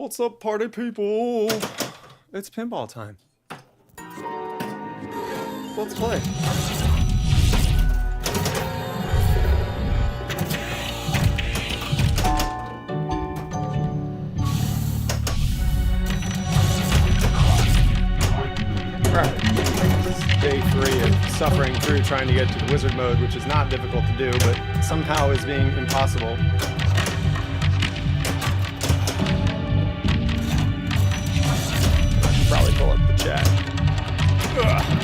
What's up, party people? It's pinball time. Let's play. Alright. This is day 3 of suffering through trying to get to the wizard mode, which is not difficult to do, but somehow is being impossible. Probably pull up the chat. Ugh.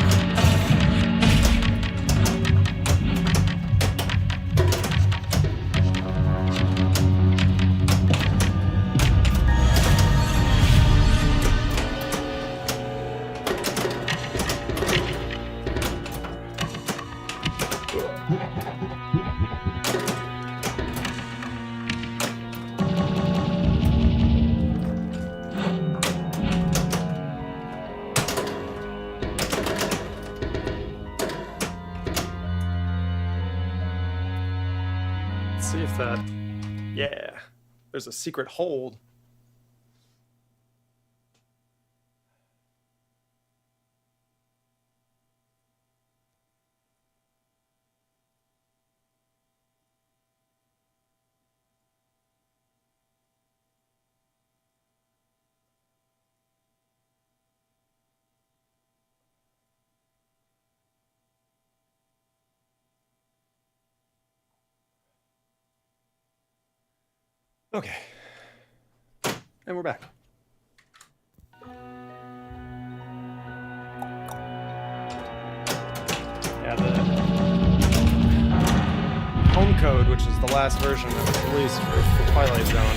See if that, yeah, there's a secret hold. Okay, and we're back. Yeah, the home code, which is the last version that was released for Twilight Zone,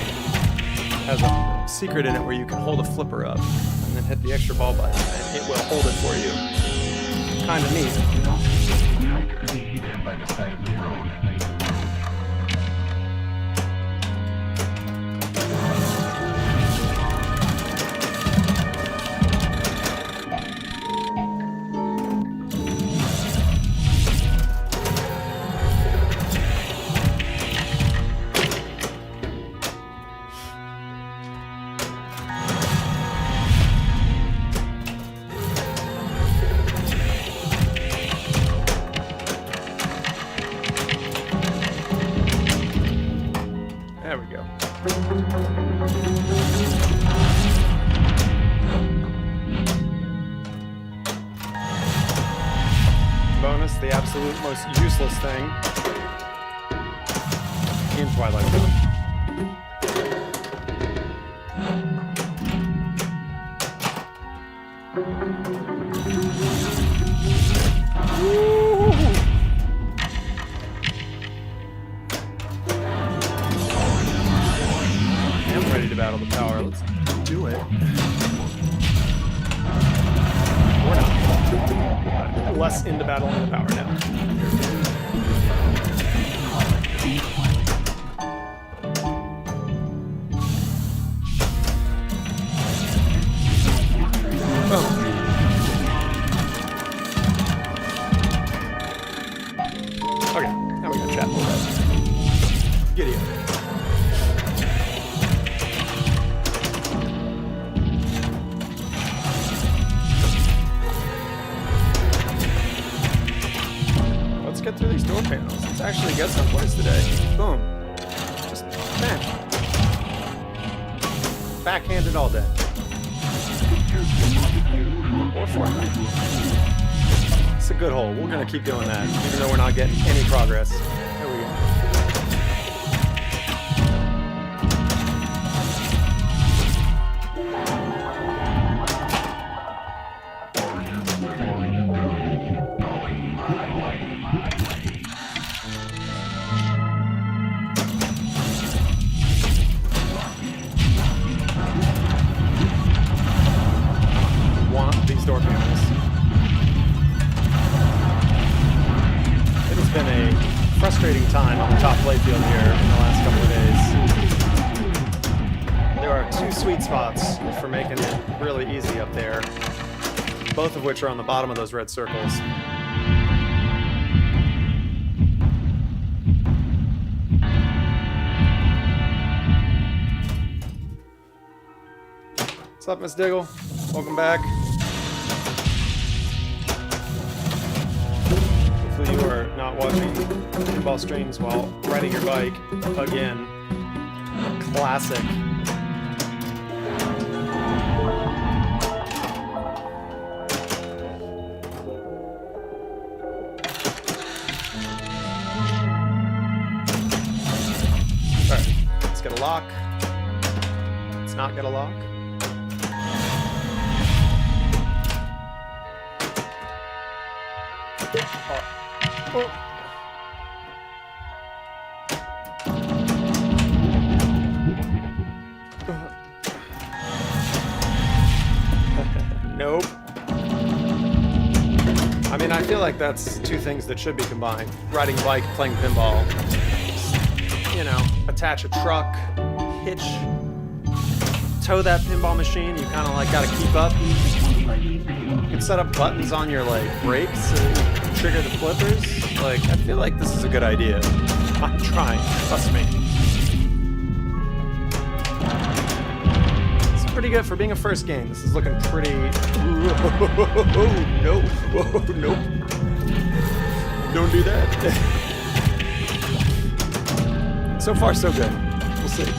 has a secret in it where you can hold a flipper up and then hit the extra ball button and it will hold it for you. Kind of neat, you know? By the side of the road. There we go. Bonus, the absolute most useless thing in Twilight Zone. Ready to battle the power. Let's do it. Or not. Less into battling the power now. Oh. Okay, now we got chat pulled up. Giddy up. Get through these door panels. Let's actually get someplace today. Boom. Just, man. Backhanded all day. Or Fortnite. It's a good hole. We're going to keep doing that, even though we're not getting any progress. There we go. Door panels. It has been a frustrating time on the top playfield here in the last couple of days. There are 2 sweet spots for making it really easy up there, both of which are on the bottom of those red circles. What's up, Miss Diggle? Welcome back. Hopefully you are not watching pinball streams while riding your bike again. Classic. Alright, let's get a lock. Let's not get a lock. Oh. Nope. I mean, I feel like that's two things that should be combined. Riding a bike, playing pinball. You know, attach a truck, hitch, tow that pinball machine. You kind of like got to keep up. You can set up buttons on your like brakes to trigger the flippers. Like, I feel like this is a good idea. I'm trying, trust me. It's pretty good for being a first game. This is looking pretty. Oh, no, oh, nope. Don't do that. So far, so good. We'll see.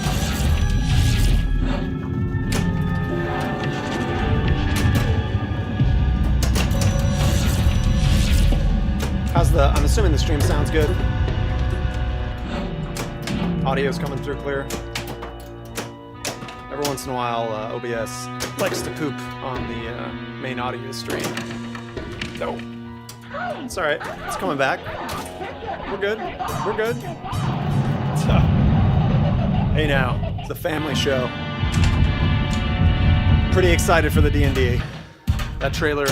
How's the, I'm assuming the stream sounds good. Audio's coming through clear. Every once in a while, OBS likes to poop on the main audio stream. No. It's alright. It's coming back. We're good. We're good. So, hey now, it's the family show. Pretty excited for the D&D. That trailer,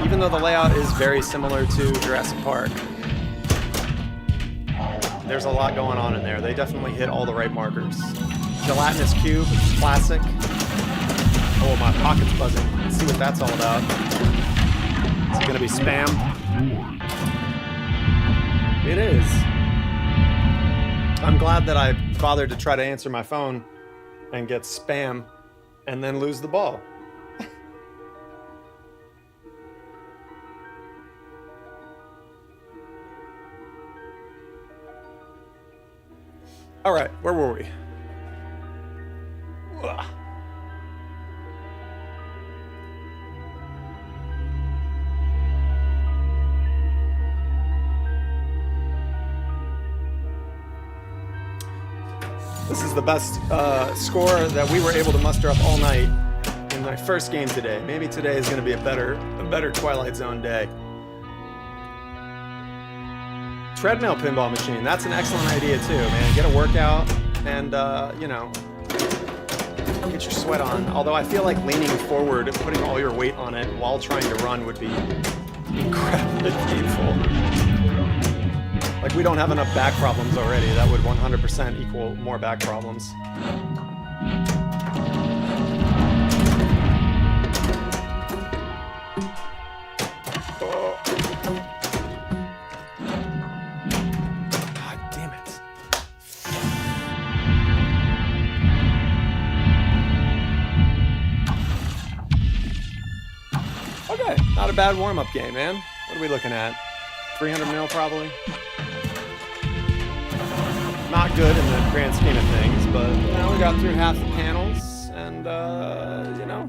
even though the layout is very similar to Jurassic Park, there's a lot going on in there. They definitely hit all the right markers. Gelatinous cube, classic. Oh, my pocket's buzzing. Let's see what that's all about. Is it gonna be spam? It is. I'm glad that I bothered to try to answer my phone and get spam and then lose the ball. All right, where were we? Ugh. This is the best score that we were able to muster up all night in my first game today. Maybe today is going to be a better Twilight Zone day. Treadmill pinball machine. That's an excellent idea too, man. Get a workout and, you know, get your sweat on. Although I feel like leaning forward and putting all your weight on it while trying to run would be incredibly painful. Like, we don't have enough back problems already. That would 100% equal more back problems. Not a bad warm-up game, man. What are we looking at? 300 mil, probably? Not good in the grand scheme of things, but, you know, we got through half the panels, and, you know,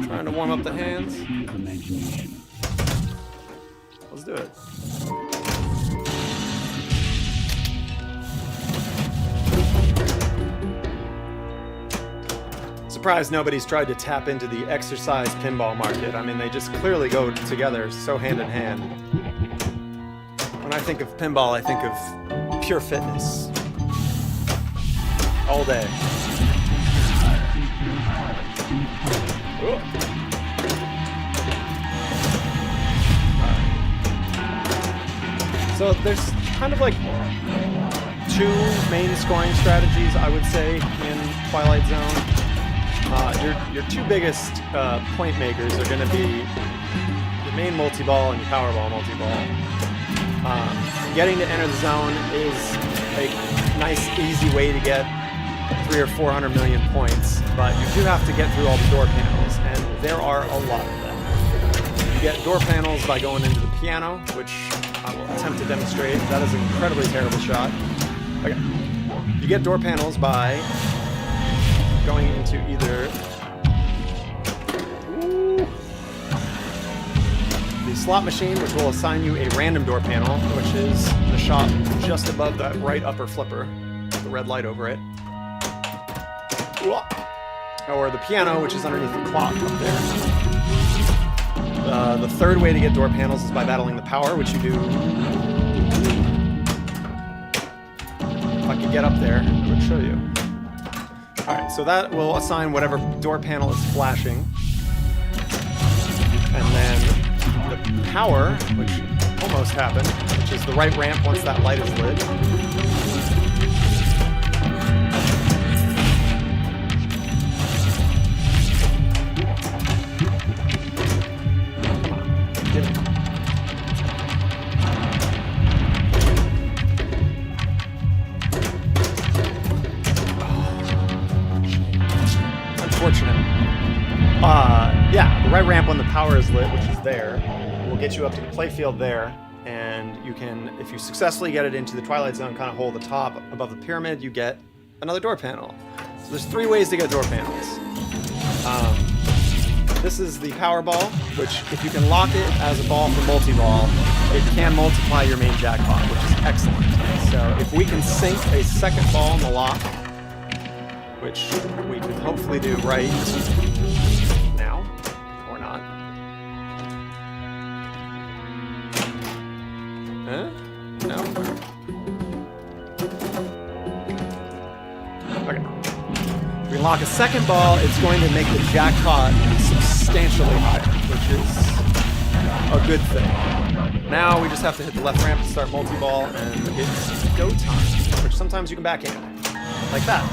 trying to warm up the hands. Let's do it. Surprised nobody's tried to tap into the exercise pinball market. I mean, they just clearly go together so hand in hand. When I think of pinball, I think of pure fitness. All day. So there's kind of like two main scoring strategies, I would say, in Twilight Zone. Your two biggest point makers are going to be your main multi-ball and your Powerball multi-ball. Getting to enter the zone is a nice, easy way to get 300 or 400 million points, but you do have to get through all the door panels, and there are a lot of them. You get door panels by going into the piano, which I will attempt to demonstrate. That is an incredibly terrible shot. Okay. You get door panels by going into either the slot machine, which will assign you a random door panel, which is the shop just above that right upper flipper, the red light over it. Or the piano, which is underneath the clock up there. The third way to get door panels is by battling the power, which you do. If I could get up there, I would show you. Alright, so that will assign whatever door panel is flashing. And then the power, which almost happened, which is the right ramp once that light is lit. Yeah, the right ramp when the power is lit, which is there, will get you up to the playfield there, and you can, if you successfully get it into the Twilight Zone kind of hole at the top above the pyramid, you get another door panel. So there's 3 ways to get door panels. This is the power ball, which if you can lock it as a ball for multi-ball, it can multiply your main jackpot, which is excellent. So if we can sink a second ball in the lock, which we can hopefully do right now, or not. No? Okay. If we lock a second ball, it's going to make the jackpot substantially higher, which is a good thing. Now we just have to hit the left ramp to start multi-ball, and it's go time, which sometimes you can backhand, like that.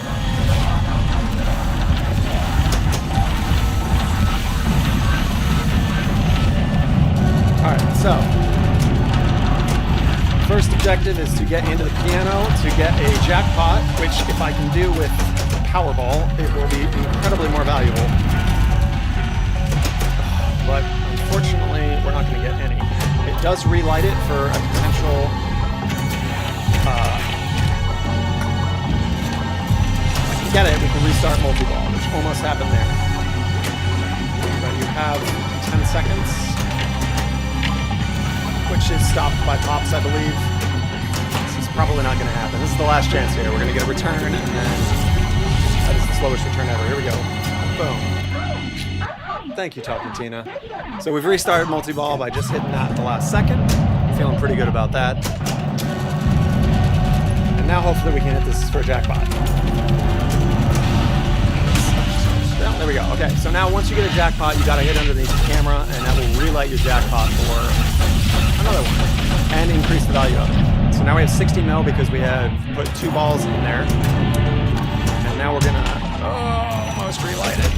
Alright, so first objective is to get into the piano to get a jackpot, which if I can do with the Powerball, it will be incredibly more valuable. But unfortunately, we're not going to get any. It does relight it for a potential if I can get it, we can restart multi-ball, which almost happened there. But you have 10 seconds. Which is stopped by pops, I believe. This is probably not going to happen. This is the last chance here. We're going to get a return, and then that is the slowest return ever. Here we go. Boom. Thank you, Talking Tina. So we've restarted multi-ball by just hitting that at the last second. Feeling pretty good about that. And now hopefully we can hit this for a jackpot. Well, there we go. Okay, so now once you get a jackpot, you got to hit underneath the camera, and that will relight your jackpot for another one and increase the value of it. So now we have 60 mil because we have put 2 balls in there, and now we're gonna almost relight it.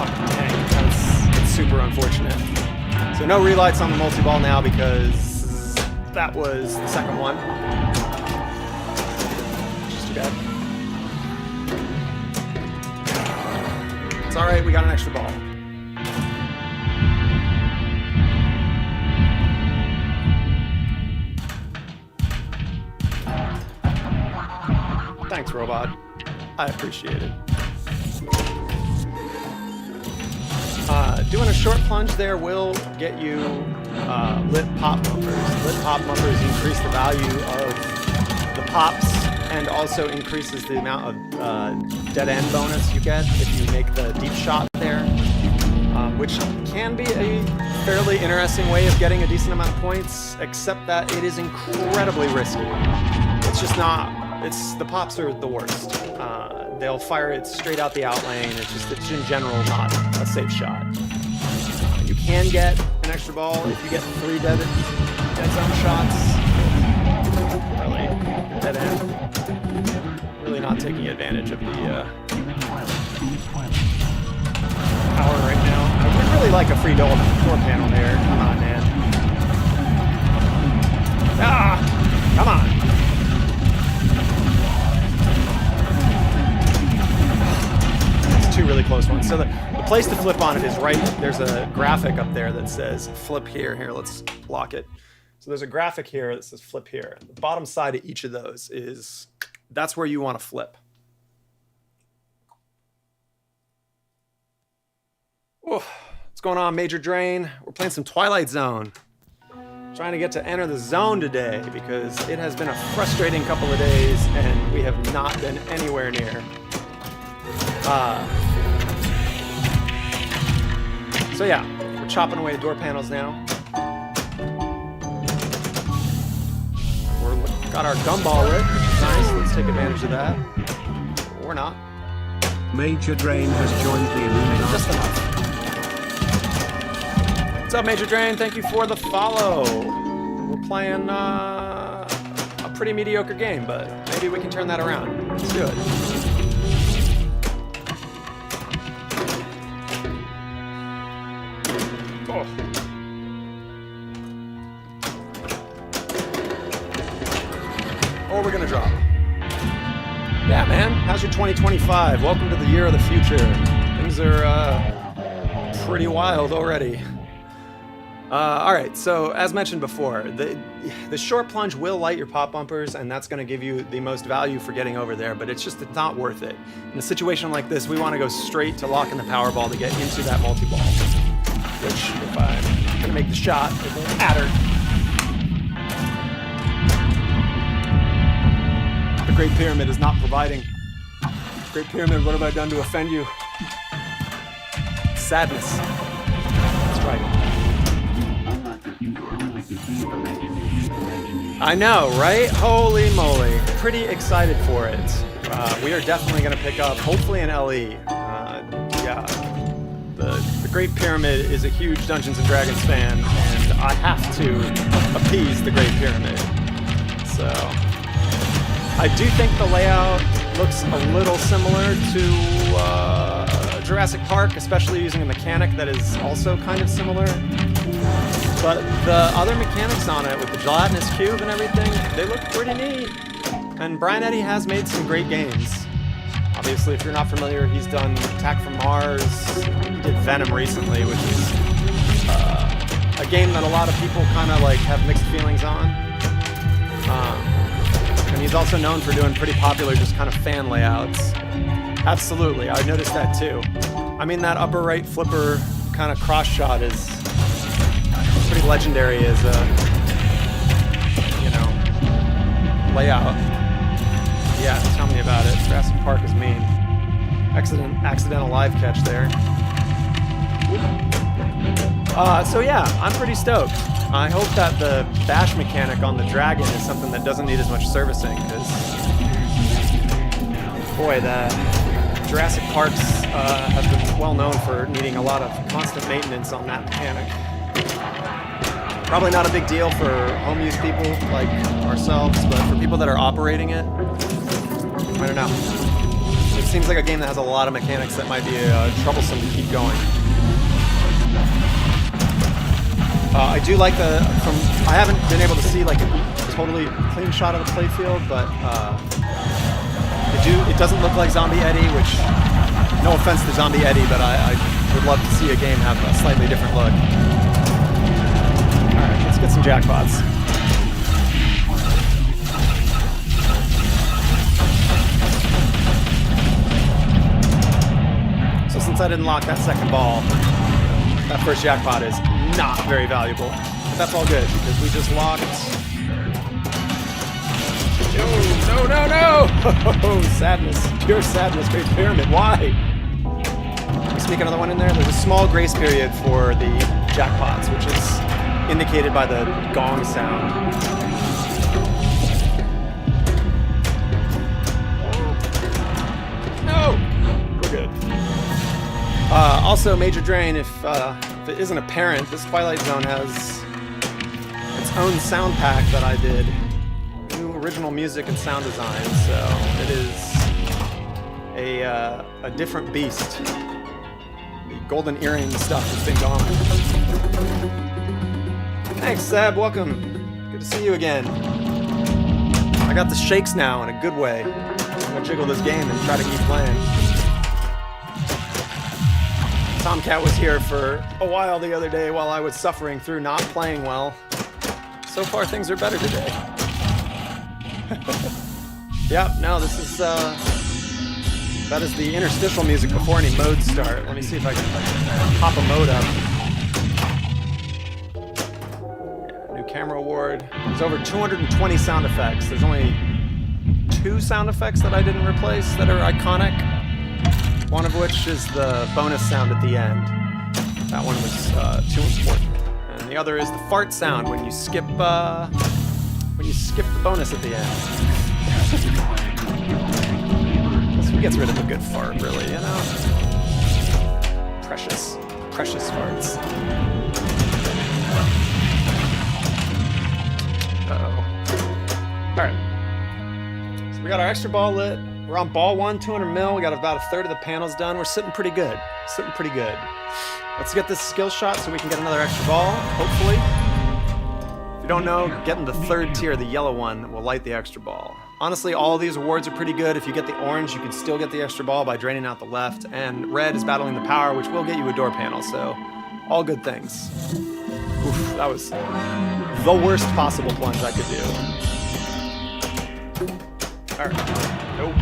Oh, dang, it's super unfortunate. So no relights on the multi-ball now because that was the second one. Just too bad. It's all right. We got an extra ball. Thanks, robot. I appreciate it. Doing a short plunge there will get you lit pop bumpers. Lit pop bumpers increase the value of the pops and also increases the amount of dead end bonus you get if you make the deep shot there, which can be a fairly interesting way of getting a decent amount of points, except that it is incredibly risky. It's just not. The pops are the worst. They'll fire it straight out the out lane. It's in general not a safe shot. You can get an extra ball if you get 3 dead zone shots. Really, dead end. Really not taking advantage of the power right now. I would really like a free door panel there. Come on, man. Ah, come on. So the place to flip on it is right, there's a graphic up there that says flip here. Here, let's lock it. So there's a graphic here that says flip here. The bottom side of each of those that's where you want to flip. Whoa. What's going on, Major Drain? We're playing some Twilight Zone. Trying to get to enter the zone today because it has been a frustrating couple of days and we have not been anywhere near. So yeah, we're chopping away door panels now. We've got our gumball lit, which is nice. Let's take advantage of that. Or not. Major Drain has joined the Illuminati. Just enough. What's up, Major Drain? Thank you for the follow. We're playing a pretty mediocre game, but maybe we can turn that around. Let's do it. Oh. Or we're gonna drop. Yeah, man. How's your 2025? Welcome to the year of the future. Things are pretty wild already. Alright, so as mentioned before, the short plunge will light your pop bumpers, and that's going to give you the most value for getting over there, but it's not worth it. In a situation like this, we want to go straight to locking the power ball to get into that multi-ball. Which, if I'm going to make the shot, it won't matter. The Great Pyramid is not providing. Great Pyramid, what have I done to offend you? Sadness. That's right. I know, right? Holy moly. Pretty excited for it. We are definitely going to pick up, hopefully, an LE. Yeah. The Great Pyramid is a huge Dungeons & Dragons fan, and I have to appease the Great Pyramid. So, I do think the layout looks a little similar to Jurassic Park, especially using a mechanic that is also kind of similar. But the other mechanics on it, with the gelatinous cube and everything, they look pretty neat. And Brian Eddy has made some great games. Obviously, if you're not familiar, he's done Attack from Mars. He did Venom recently, which is a game that a lot of people kind of like have mixed feelings on. And he's also known for doing pretty popular just kind of fan layouts. Absolutely, I noticed that too. I mean, that upper right flipper kind of cross shot is pretty legendary as a, layout. Yeah, tell me about it. Jurassic Park is mean. Accidental live catch there. So yeah, I'm pretty stoked. I hope that the bash mechanic on the Dragon is something that doesn't need as much servicing, because boy, the Jurassic Parks have been well known for needing a lot of constant maintenance on that mechanic. Probably not a big deal for home use people like ourselves, but for people that are operating it, I don't know. It seems like a game that has a lot of mechanics that might be troublesome to keep going. I do like I haven't been able to see like a totally clean shot of the playfield, but it doesn't look like Zombie Eddie, which, no offense to Zombie Eddie, but I would love to see a game have a slightly different look. Alright, let's get some jackpots. So since I didn't lock that second ball, that first jackpot is not very valuable. But that's all good, because we just locked... No! Oh, sadness. Pure sadness. Great Pyramid. Why? Can we sneak another one in there? There's a small grace period for the jackpots, which is indicated by the gong sound. No! We're good. Also, Major Drain, if it isn't apparent, this Twilight Zone has its own sound pack that I did. New original music and sound design, so it is a different beast. The golden earring stuff has been gone. Thanks, Seb. Welcome. Good to see you again. I got the shakes now in a good way. I'm gonna jiggle this game and try to keep playing. Tomcat was here for a while the other day while I was suffering through not playing well. So far, things are better today. Yep, no, this is, that is the interstitial music before any modes start. Let me see if I can pop a mode up. New camera award. There's over 220 sound effects. There's only 2 sound effects that I didn't replace that are iconic. One of which is the bonus sound at the end. That one was too important. And the other is the fart sound when you skip the bonus at the end. Who gets rid of a good fart, really, you know? Precious farts. Uh-oh. Alright. So we got our extra ball lit. We're on ball 1, 200 mil. We got about a third of the panels done. We're sitting pretty good. Let's get this skill shot so we can get another extra ball, hopefully. If you don't know, getting the third tier, the yellow one, will light the extra ball. Honestly, all of these awards are pretty good. If you get the orange, you can still get the extra ball by draining out the left. And red is battling the power, which will get you a door panel, so all good things. Oof, that was the worst possible plunge I could do. Alright. Nope.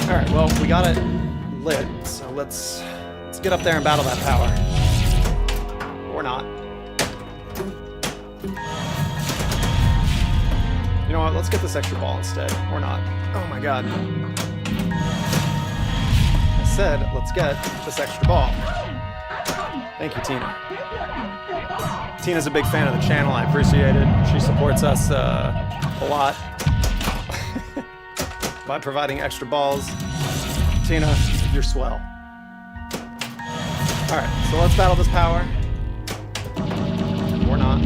Alright, well, we got it lit, so let's get up there and battle that power. Or not. You know what, let's get this extra ball instead. Or not. Oh my god. I said, let's get this extra ball. Thank you, Tina. Tina's a big fan of the channel, I appreciate it. She supports us a lot by providing extra balls. Tina, you're swell. Alright, so let's battle this power. Or not.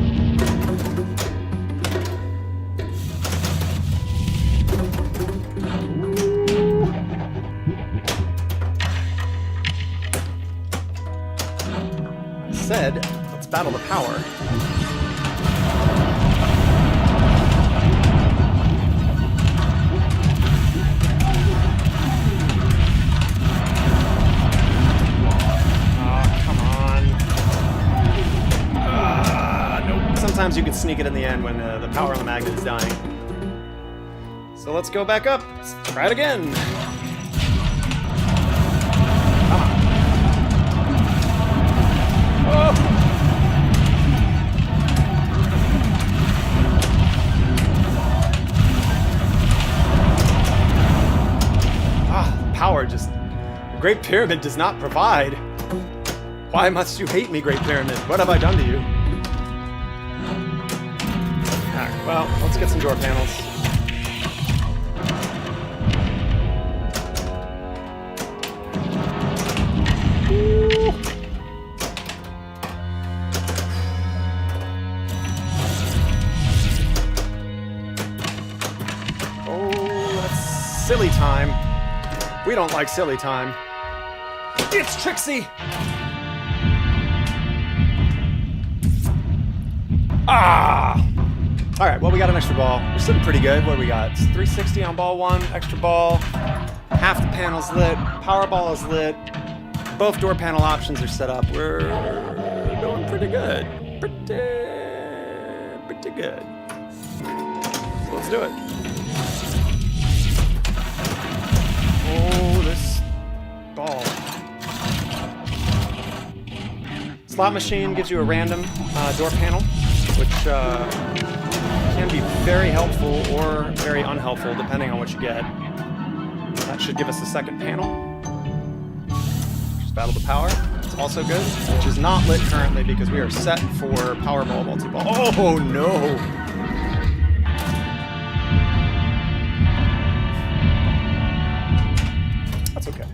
I said, let's battle the power. Sometimes you can sneak it in the end when the power on the magnet is dying. So let's go back up. Let's try it again. Come on. Oh. Power just... The Great Pyramid does not provide. Why must you hate me, Great Pyramid? What have I done to you? Alright, well, let's get some door panels. Ooh. Oh, that's silly time. We don't like silly time. It's Trixie! Ah! Alright, well, we got an extra ball. We're sitting pretty good. What do we got? It's 360 on ball 1, extra ball. Half the panel's lit. Power ball is lit. Both door panel options are set up. We're doing pretty good. Pretty good. So let's do it. Oh, this ball. Slot machine gives you a random door panel, which can be very helpful or very unhelpful depending on what you get. That should give us a second panel. Just battle the power. It's also good, which is not lit currently because we are set for Powerball multi-ball. Oh no! That's okay.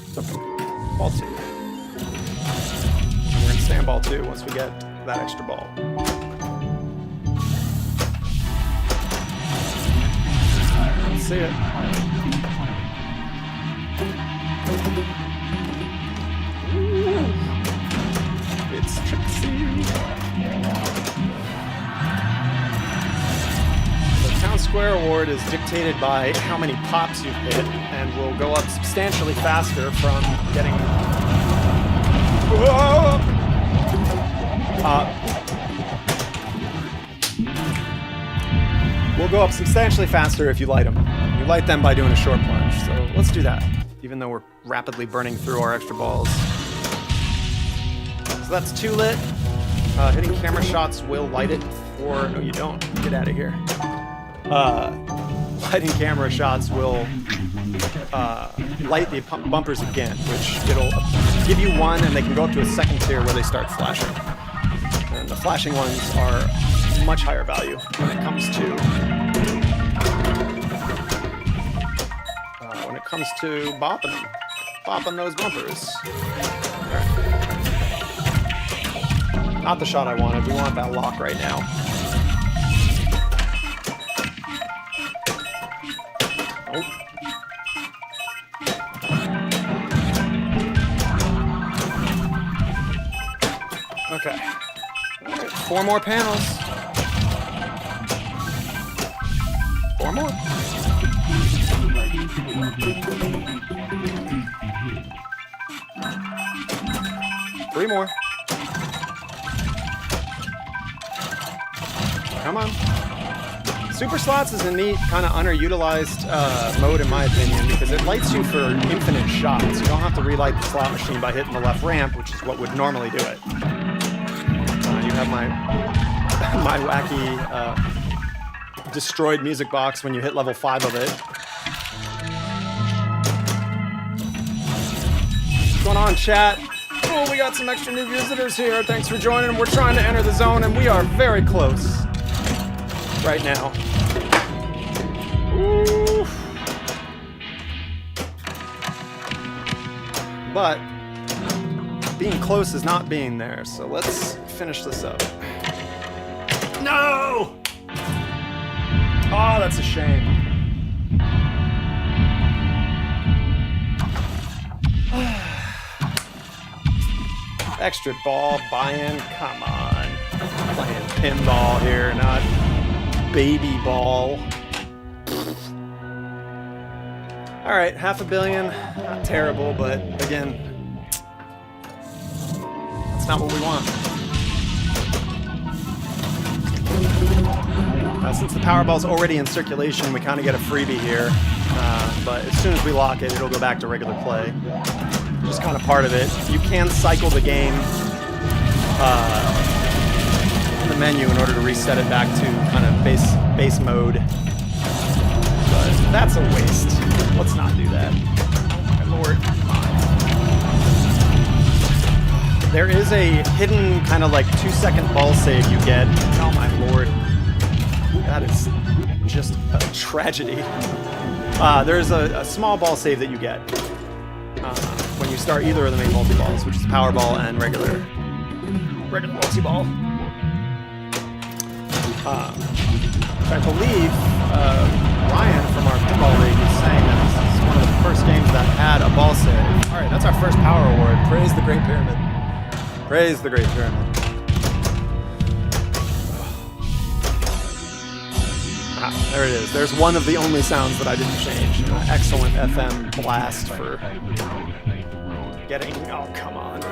It's okay. Ball 2. And we're gonna stay on ball 2 once we get that extra ball. Let's see it. Ooh. It's Trixie. The town square power award is dictated by how many pops you've hit, and will go up substantially faster from getting... will go up substantially faster if you light them. You light them by doing a short plunge, so let's do that, even though we're rapidly burning through our extra balls. So that's 2 lit. Hitting camera shots will light it, or no you don't. Get out of here. Lighting camera shots will light the bumpers again, which it'll give you 1, and they can go up to a 2nd tier where they start flashing. And the flashing ones are much higher value when it comes to bopping those bumpers. Right. Not the shot I wanted. We want that lock right now. Okay. All right, 4 more panels. 4 more. Three more. Come on. Super Slots is a neat, kind of underutilized mode in my opinion, because it lights you for infinite shots. You don't have to relight the slot machine by hitting the left ramp, which is what would normally do it. You have my wacky destroyed music box when you hit level 5 of it. What's going on, chat? Oh, we got some extra new visitors here. Thanks for joining. We're trying to enter the zone, and we are very close right now. Ooh. But being close is not being there, so let's finish this up. No! Oh, that's a shame. Extra ball buy-in, come on. Playing pinball here, not baby ball. All right, $500 million, not terrible, but again, that's not what we want. Since the Powerball's already in circulation, we kind of get a freebie here, but as soon as we lock it, it'll go back to regular play. Just kind of part of it. You can cycle the game in the menu in order to reset it back to kind of base mode. But that's a waste. Let's not do that. My lord. There is a hidden kind of like 2-second ball save you get. Oh my lord. That is just a tragedy. There's a small ball save that you get when you start either of the main multi-balls, which is Powerball and regular multi-ball. I believe Ryan from our Pinball League is saying that this is one of the first games that had a ball save. Alright, that's our first Power Award. Praise the Great Pyramid. Praise the Great Pyramid. Ah, there it is. There's one of the only sounds that I didn't change. Excellent FM blast for getting... Oh, come on.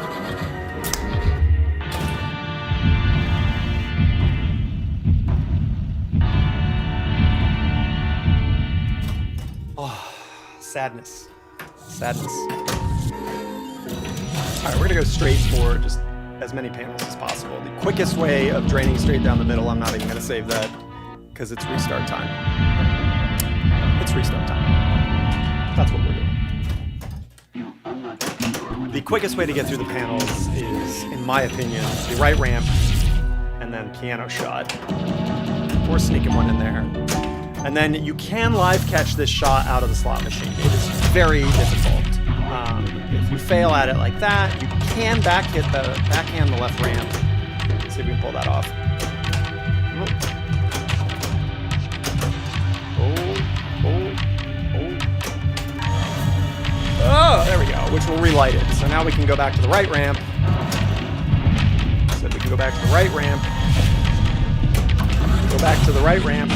Oh, sadness. Sadness. Alright, we're gonna go straight for just as many panels as possible. The quickest way of draining straight down the middle, I'm not even gonna save that, because it's restart time. It's restart time. That's what we're doing. The quickest way to get through the panels is, in my opinion, the right ramp and then piano shot. Or sneaking one in there. And then you can live catch this shot out of the slot machine. It is very difficult. If you fail at it like that, you can backhand the left ramp. Let's see if we can pull that off. Oh, there we go, which will relight it. So now we can go back to the right ramp. So we can go back to the right ramp. Go back to the right ramp.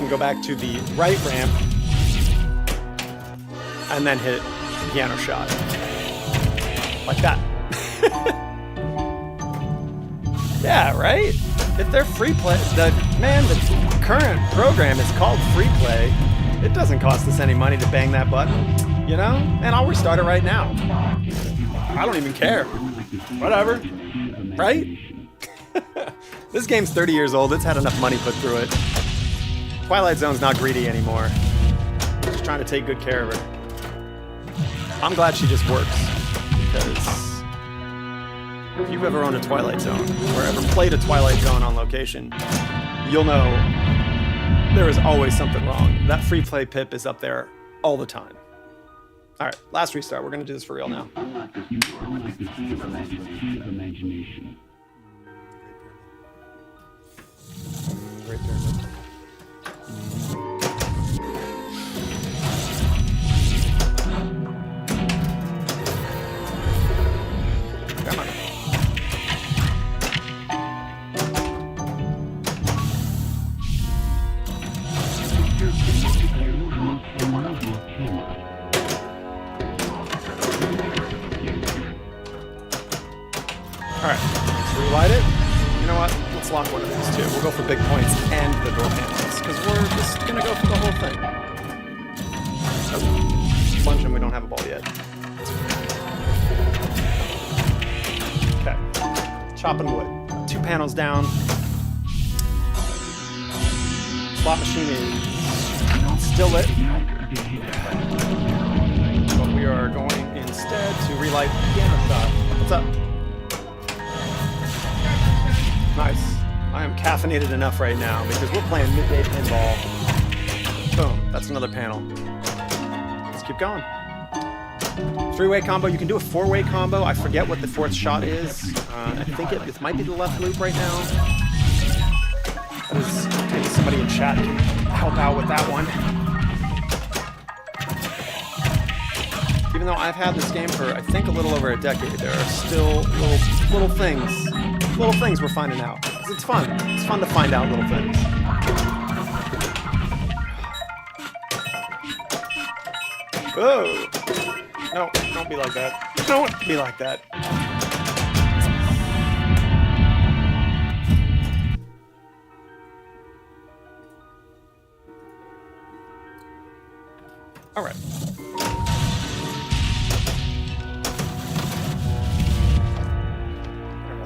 can go back to the right ramp and then hit the piano shot. Like that. Yeah, right? If they're free play, the current program is called Freeplay. It doesn't cost us any money to bang that button, you know? And I'll restart it right now. I don't even care. Whatever. Right? This game's 30 years old. It's had enough money put through it. Twilight Zone's not greedy anymore. Just trying to take good care of her. I'm glad she just works. Because if you've ever owned a Twilight Zone, or ever played a Twilight Zone on location, you'll know there is always something wrong. That free play pip is up there all the time. All right, last restart. We're gonna do this for real now. Great pyramid. Come on. Alright, let's relight it. You know what? Let's lock one of these two. We'll go for big points and the door panels, because we're just gonna go for the whole thing. Oh, plunge and we don't have a ball yet. Okay. Chopping wood. 2 panels down. Slot machine is still lit. But we are going instead to relight the piano shot. What's up? Nice. I am caffeinated enough right now because we're playing midday pinball. Boom. That's another panel. Let's keep going. 3-way combo. You can do a 4-way combo. I forget what the 4th shot is. I think it might be the left loop right now. Maybe somebody in chat can help out with that one. Even though I've had this game for, I think, a little over a decade, there are still little things we're finding out. 'Cause it's fun. It's fun to find out little things. Oh! No, don't be like that. Don't be like that. All right. I'm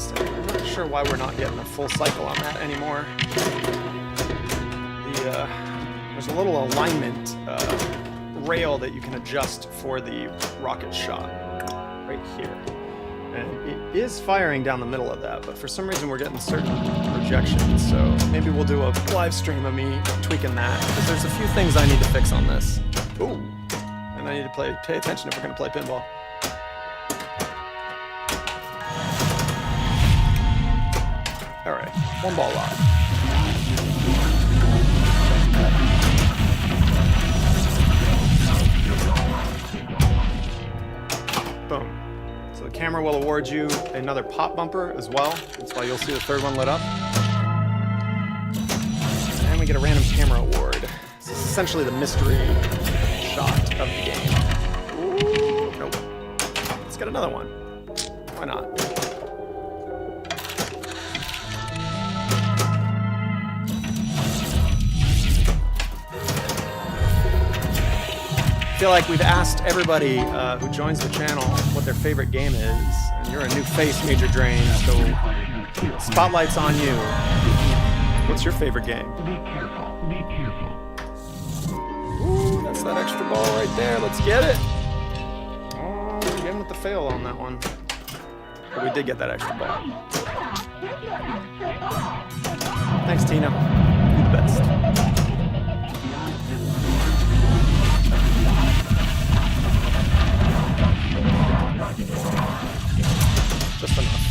not sure why we're not getting a full cycle on that anymore. There's a little alignment rail that you can adjust for the rocket shot right here. And it is firing down the middle of that, but for some reason we're getting certain projections, so maybe we'll do a live stream of me tweaking that, because there's a few things I need to fix on this. Ooh, and I need to pay attention if we're going to play pinball. All right, 1 ball lock. Boom. So the camera will award you another pop bumper as well. That's why you'll see the 3rd one lit up. And we get a random camera award. This is essentially the mystery shot of the game. Ooh, nope. Let's get another one. Why not? I feel like we've asked everybody who joins the channel what their favorite game is, and you're a new face, Major Drain, so spotlight's on you. What's your favorite game? Ooh, that's that extra ball right there. Let's get it. Oh, we're giving it the fail on that one. But we did get that extra ball. Thanks, Tina. You're the best. Just enough.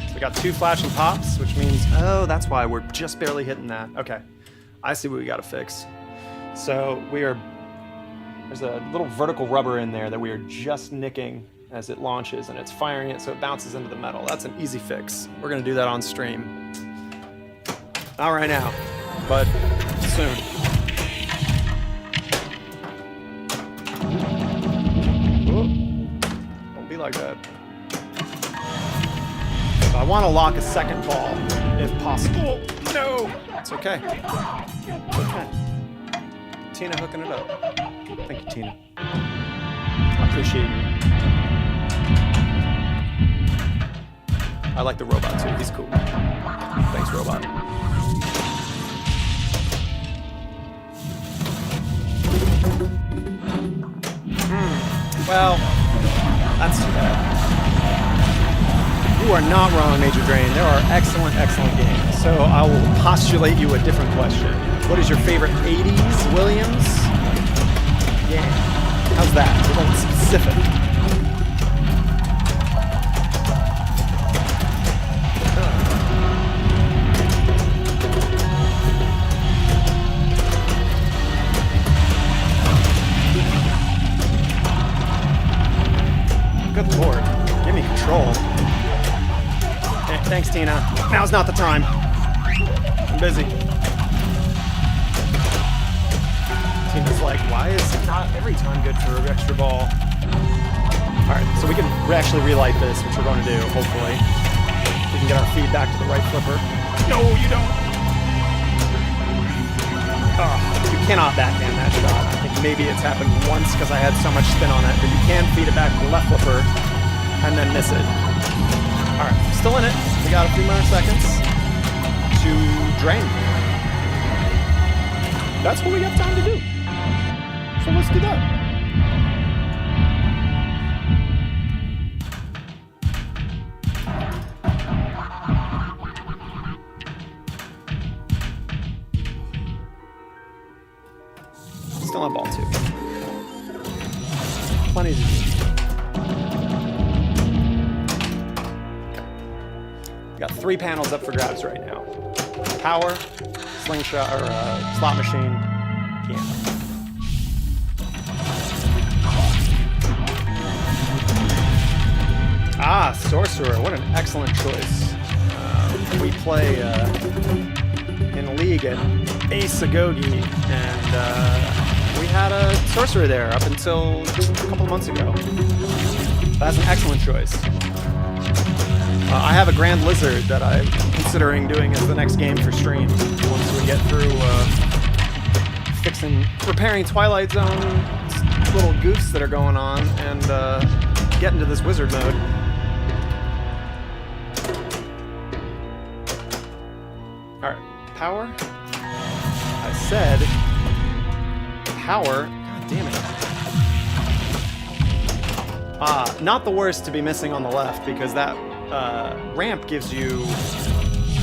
So we got 2 flashing pops, which means, oh, that's why we're just barely hitting that. Okay, I see what we gotta fix. So there's a little vertical rubber in there that we are just nicking as it launches, and it's firing it so it bounces into the metal. That's an easy fix. We're gonna do that on stream. Not right now, but soon. I want to lock a second ball, if possible. No! It's okay. It's okay. Tina hooking it up. Thank you, Tina. I appreciate you. I like the robot too. He's cool. Thanks, robot. Well, that's too bad. You are not wrong, Major Drain. There are excellent, excellent games. So I will postulate you a different question. What is your favorite 80s Williams game? How's that? We're going specific. Good lord. Give me control. Thanks, Tina. Now's not the time. I'm busy. Tina's like, why is it not every time good for an extra ball? Alright, so we can actually relight this, which we're going to do, hopefully. We can get our feed back to the right flipper. No, you don't! Oh, you cannot backhand that shot. I think maybe it's happened once because I had so much spin on it, but you can feed it back to the left flipper and then miss it. Alright, still in it. We got a few more seconds to drain. That's what we got time to do. So let's do that. Still on ball 2. Plenty to do. Got 3 panels up for grabs right now. Power, slingshot, or slot machine, piano. Ah, Sorcerer, what an excellent choice. We play in a league at Ace Agogi, and we had a Sorcerer there up until just a couple of months ago. That's an excellent choice. I have a Grand Lizard that I'm considering doing as the next game for stream once we get through repairing Twilight Zone little goofs that are going on and get into this wizard mode. Alright, power. I said power. God damn it. Not the worst to be missing on the left because that ramp gives you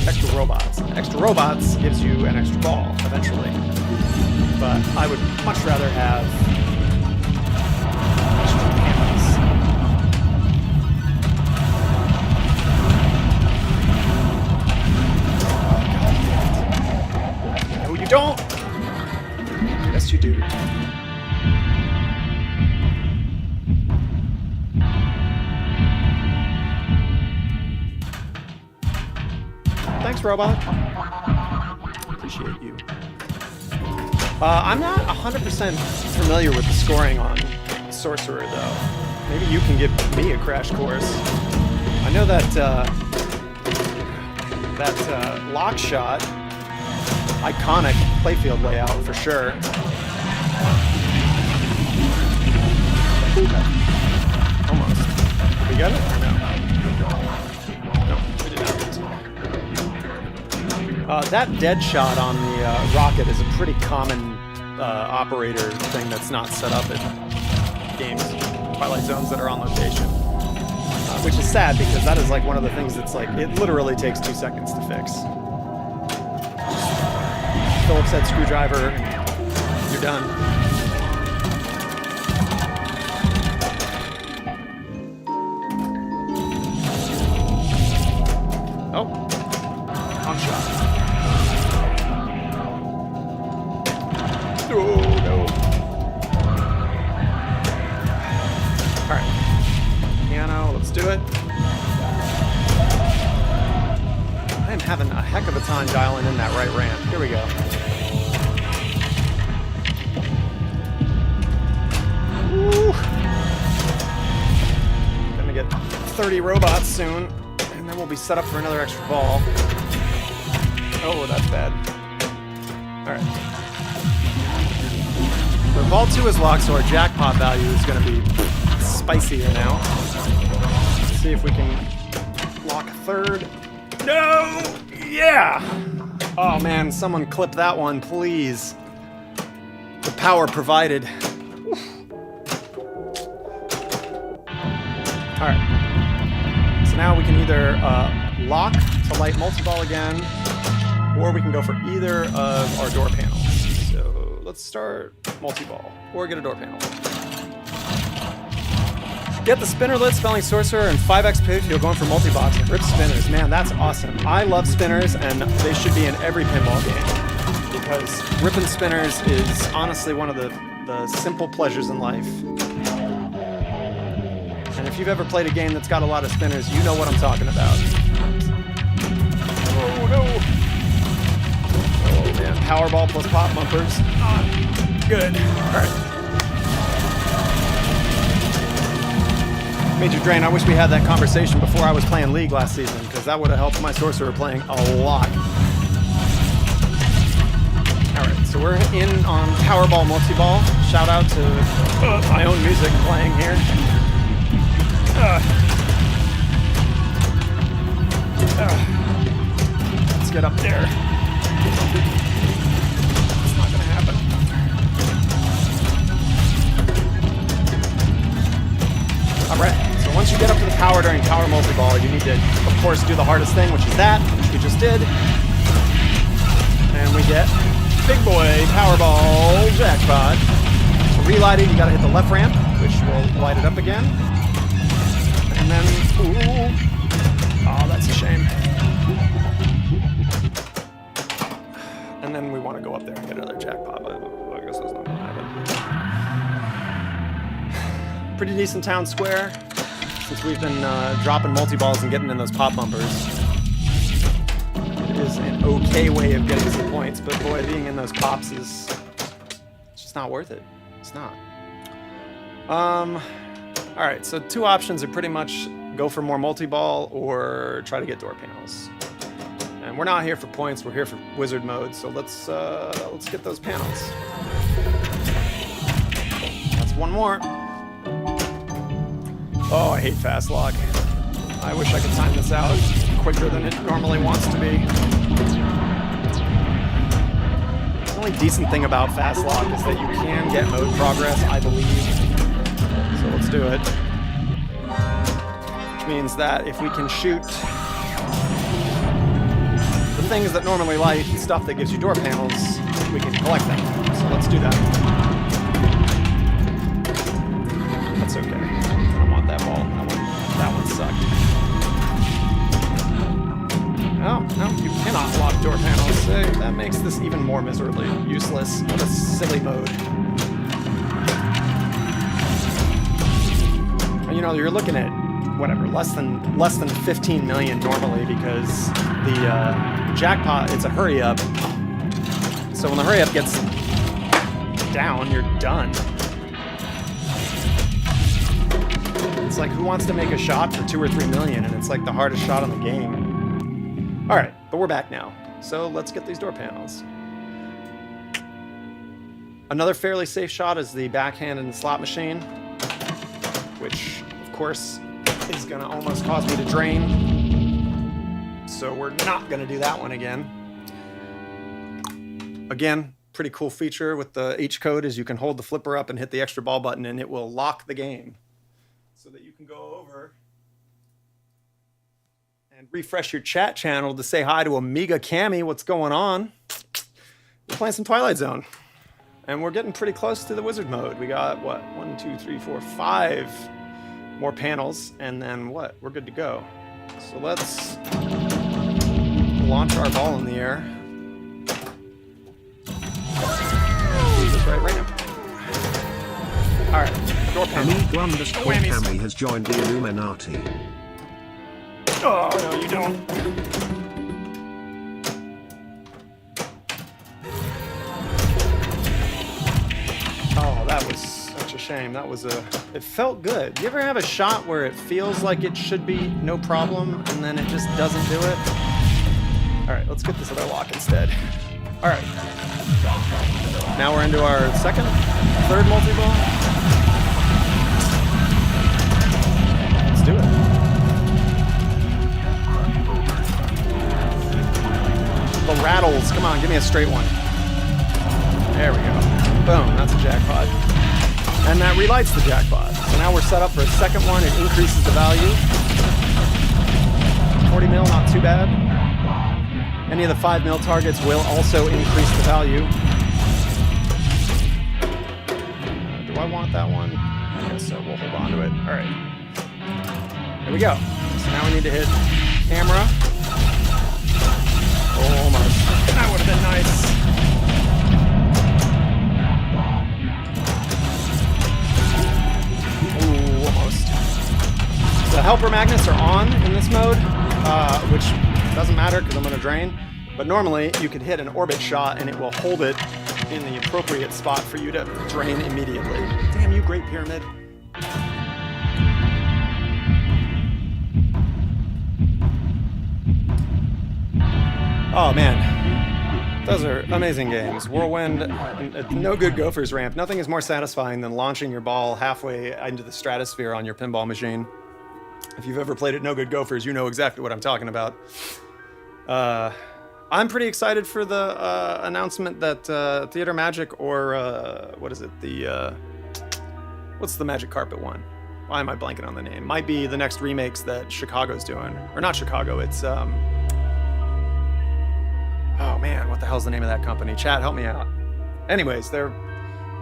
extra robots. Extra robots gives you an extra ball, eventually. But I would much rather have extra panels. No, you don't! Yes, you do. Thanks, robot. Appreciate you. I'm not 100% familiar with the scoring on Sorcerer, though. Maybe you can give me a crash course. I know that lock shot, iconic playfield layout for sure. Almost. We got it or no? That dead shot on the rocket is a pretty common operator thing that's not set up in games, Twilight Zones that are on location. Which is sad because that is like one of the things that's like, it literally takes 2 seconds to fix. Phillips head screwdriver, you're done. Oh, on shot. Oh, no. Alright. Piano, let's do it. I am having a heck of a time dialing in that right ramp. Here we go. Woo. Gonna get 30 robots soon, and And then we'll be set up for another extra ball. Oh, that's bad. Alright. So ball 2 is locked, so our jackpot value is going to be spicier now. Let's see if we can lock a third. No! Yeah! Oh man, someone clip that one, please. The power provided. Alright. So now we can either lock to light multi-ball again, or we can go for either of our door panels. So let's start multi-ball, or get a door panel. Get the spinnerlet spelling sorcerer and 5 XP if you're going for multi-box and rip spinners. Man, that's awesome. I love spinners, and they should be in every pinball game, because ripping spinners is honestly one of the simple pleasures in life. And if you've ever played a game that's got a lot of spinners, you know what I'm talking about. Oh no! Oh man, Powerball plus pop bumpers. Not good. Alright. Major Drain, I wish we had that conversation before I was playing League last season, because that would have helped my sorcerer playing a lot. Alright, so we're in on Powerball Multi-Ball. Shout out to my own music playing here. Let's get up there. It's not gonna happen. Alright, so once you get up to the power during Power Multi-Ball, you need to, of course, do the hardest thing, which is that, which we just did. And we get Big Boy Powerball Jackpot. To relight it, you gotta hit the left ramp, which will light it up again. And then, ooh, oh, that's a shame. And then we want to go up there and get another jackpot, but I guess that's not going to happen. Pretty decent town square, since we've been dropping multi-balls and getting in those pop bumpers. It is an okay way of getting some points, but boy, being in those pops is just not worth it. It's not. Alright, so two options are pretty much go for more multi-ball or try to get door panels. And we're not here for points, we're here for wizard mode, so let's get those panels. That's one more. Oh, I hate fast lock. I wish I could time this out quicker than it normally wants to be. The only decent thing about fast lock is that you can get mode progress, I believe. So let's do it. Which means that if we can shoot the things that normally light stuff that gives you door panels, we can collect them. So let's do that. That's okay. I don't want that ball. That one sucked. Oh, no, you cannot lock door panels. That makes this even more miserably useless. What a silly mode. You know, you're looking at whatever, less than 15 million normally, because the jackpot, it's a hurry up. So when the hurry up gets down, you're done. It's like, who wants to make a shot for 2 or 3 million, and it's like the hardest shot on the game. All right, but we're back now. So let's get these door panels. Another fairly safe shot is the backhand in the slot machine, which, of course, is going to almost cause me to drain. So we're not going to do that one again. Again, pretty cool feature with the H code is you can hold the flipper up and hit the extra ball button and it will lock the game. So that you can go over and refresh your chat channel to say hi to Amiga Cammy. What's going on? We're playing some Twilight Zone. And we're getting pretty close to the wizard mode. We got, what, 1, 2, 3, 4, 5 more panels, and then what? We're good to go. So let's launch our ball in the air. Just right now. All right, door panel. Amiga_Cammy has joined the Illuminati. Oh, no, you don't. Oh, that was such a shame. That was it felt good. You ever have a shot where it feels like it should be no problem and then it just doesn't do it? All right, let's get this other lock instead. All right. Now we're into our third multi-ball. Let's do it. The rattles. Come on, give me a straight one. There we go. Boom, that's a jackpot. And that relights the jackpot. So now we're set up for a second one. It increases the value. 40 mil, not too bad. Any of the 5 mil targets will also increase the value. Do I want that one? I guess so. We'll hold on to it. All right. Here we go. So now we need to hit camera. Oh, almost. That would have been nice. Ooh, almost. The helper magnets are on in this mode, which doesn't matter because I'm going to drain. But normally you could hit an orbit shot and it will hold it in the appropriate spot for you to drain immediately. Damn you, Great Pyramid. Oh man, those are amazing games. Whirlwind, No Good Gophers ramp. Nothing is more satisfying than launching your ball halfway into the stratosphere on your pinball machine. If you've ever played at No Good Gophers, you know exactly what I'm talking about. I'm pretty excited for the announcement that Theater Magic or what is it? What's the Magic Carpet one? Why am I blanking on the name? Might be the next remakes that Chicago's doing, or not Chicago. It's oh man, what the hell's the name of that company? Chat, help me out. Anyways, they're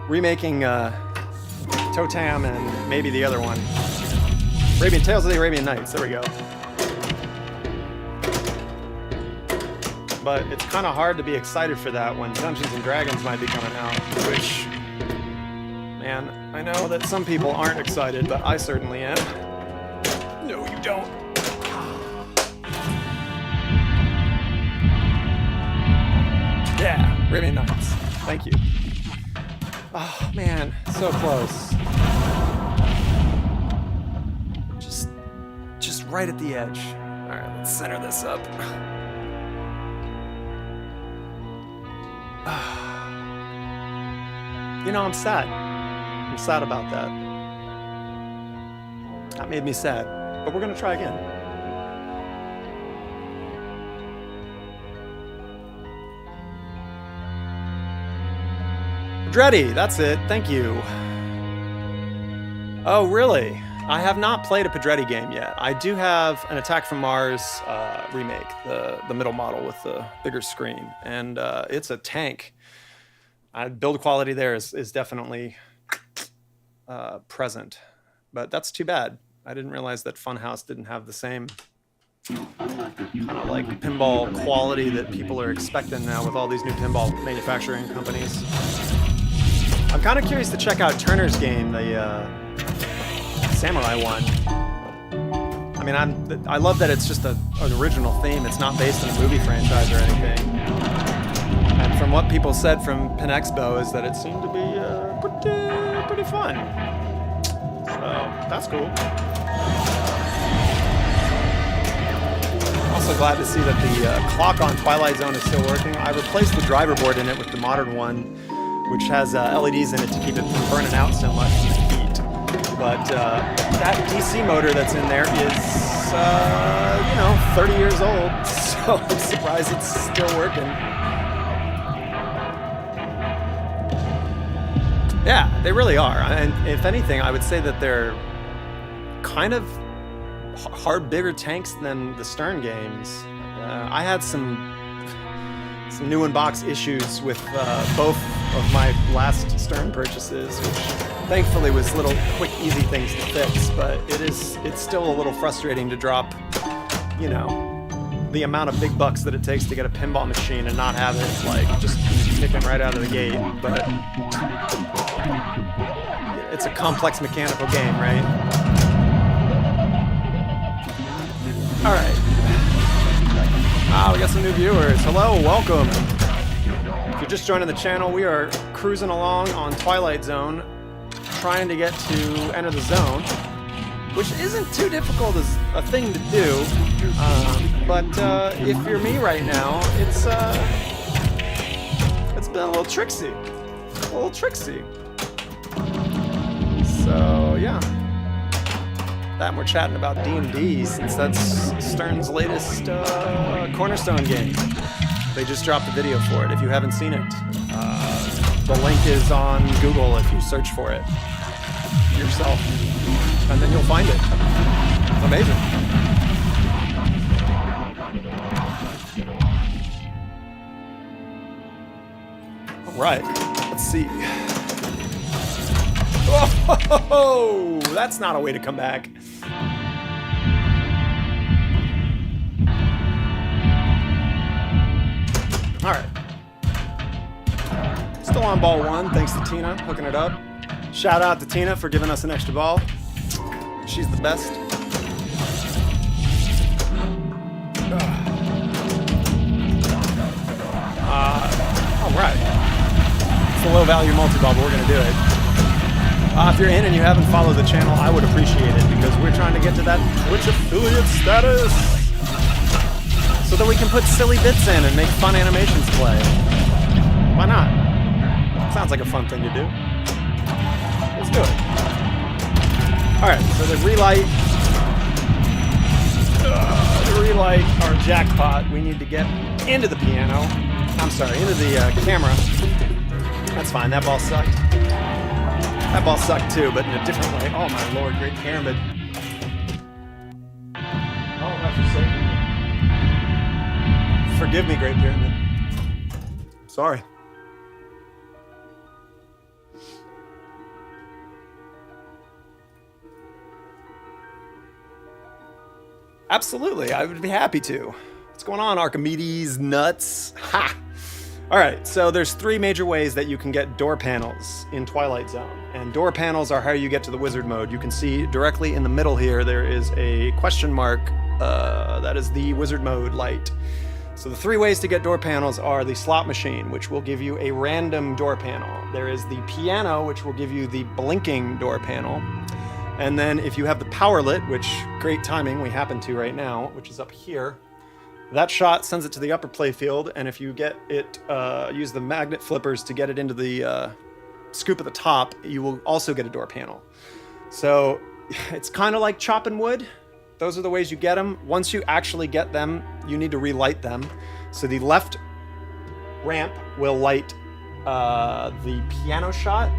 remaking Totam and maybe the other one. Tales of the Arabian Nights, there we go. But it's kind of hard to be excited for that when Dungeons & Dragons might be coming out, which, man, I know that some people aren't excited, but I certainly am. No, you don't. Yeah, Arabian Nights. Thank you. Oh, man, so close. Just right at the edge. All right, let's center this up. You know, I'm sad. I'm sad about that. That made me sad. But we're gonna try again. Dreddy, that's it. Thank you. Oh, really? I have not played a Pedretti game yet. I do have an Attack from Mars remake, the middle model with the bigger screen, and it's a tank. Build quality there is definitely present, but that's too bad. I didn't realize that Funhouse didn't have the same kind of like pinball quality that people are expecting now with all these new pinball manufacturing companies. I'm kind of curious to check out Turner's game, the Samurai one. I mean, I love that it's just an original theme. It's not based on a movie franchise or anything. And from what people said from Pin Expo is that it seemed to be pretty fun. So that's cool. Also glad to see that the clock on Twilight Zone is still working. I replaced the driver board in it with the modern one, which has LEDs in it to keep it from burning out so much heat. But that DC motor that's in there is, 30 years old, so I'm surprised it's still working. Yeah, they really are. And if anything, I would say that they're kind of bigger tanks than the Stern games. I had some new in-box issues with both of my last Stern purchases, which thankfully was little quick, easy things to fix, but it's still a little frustrating to drop, the amount of big bucks that it takes to get a pinball machine and not have it like just kicking right out of the gate. But it's a complex mechanical game, right? All right. We got some new viewers. Hello, welcome. If you're just joining the channel, we are cruising along on Twilight Zone. trying to get to enter the zone, which isn't too difficult as a thing to do. But if you're me right now, it's been a little tricksy. So yeah. That and we're chatting about D&D since that's Stern's latest Cornerstone game. They just dropped a video for it if you haven't seen it. The link is on Google if you search for it yourself, and then you'll find it. Amazing. All right, let's see. Oh, that's not a way to come back. All right. Still on ball one, thanks to Tina hooking it up. Shout out to Tina for giving us an extra ball. She's the best. All right. It's a low value multi-ball, but we're gonna do it. If you're in and you haven't followed the channel, I would appreciate it because we're trying to get to that Twitch affiliate status so that we can put silly bits in and make fun animations play. Why not? Sounds like a fun thing to do. Let's do it. Alright, so to relight our jackpot, we need to get into the piano. I'm sorry, into the camera. That's fine, that ball sucked. That ball sucked too, but in a different way. Oh my lord, Great Pyramid. Oh, that's forsaken me. Forgive me, Great Pyramid. Sorry. Absolutely, I would be happy to. What's going on, Archimedes nuts? Ha! Alright, so there's three major ways that you can get door panels in Twilight Zone. And door panels are how you get to the wizard mode. You can see directly in the middle here, there is a question mark. That is the wizard mode light. So the three ways to get door panels are the slot machine, which will give you a random door panel. There is the piano, which will give you the blinking door panel. And then if you have the power lit, which great timing, we happen to right now, which is up here, that shot sends it to the upper play field, and if you get it, use the magnet flippers to get it into the scoop at the top, you will also get a door panel. So it's kind of like chopping wood. Those are the ways you get them. Once you actually get them, you need to relight them. So the left ramp will light the piano shot,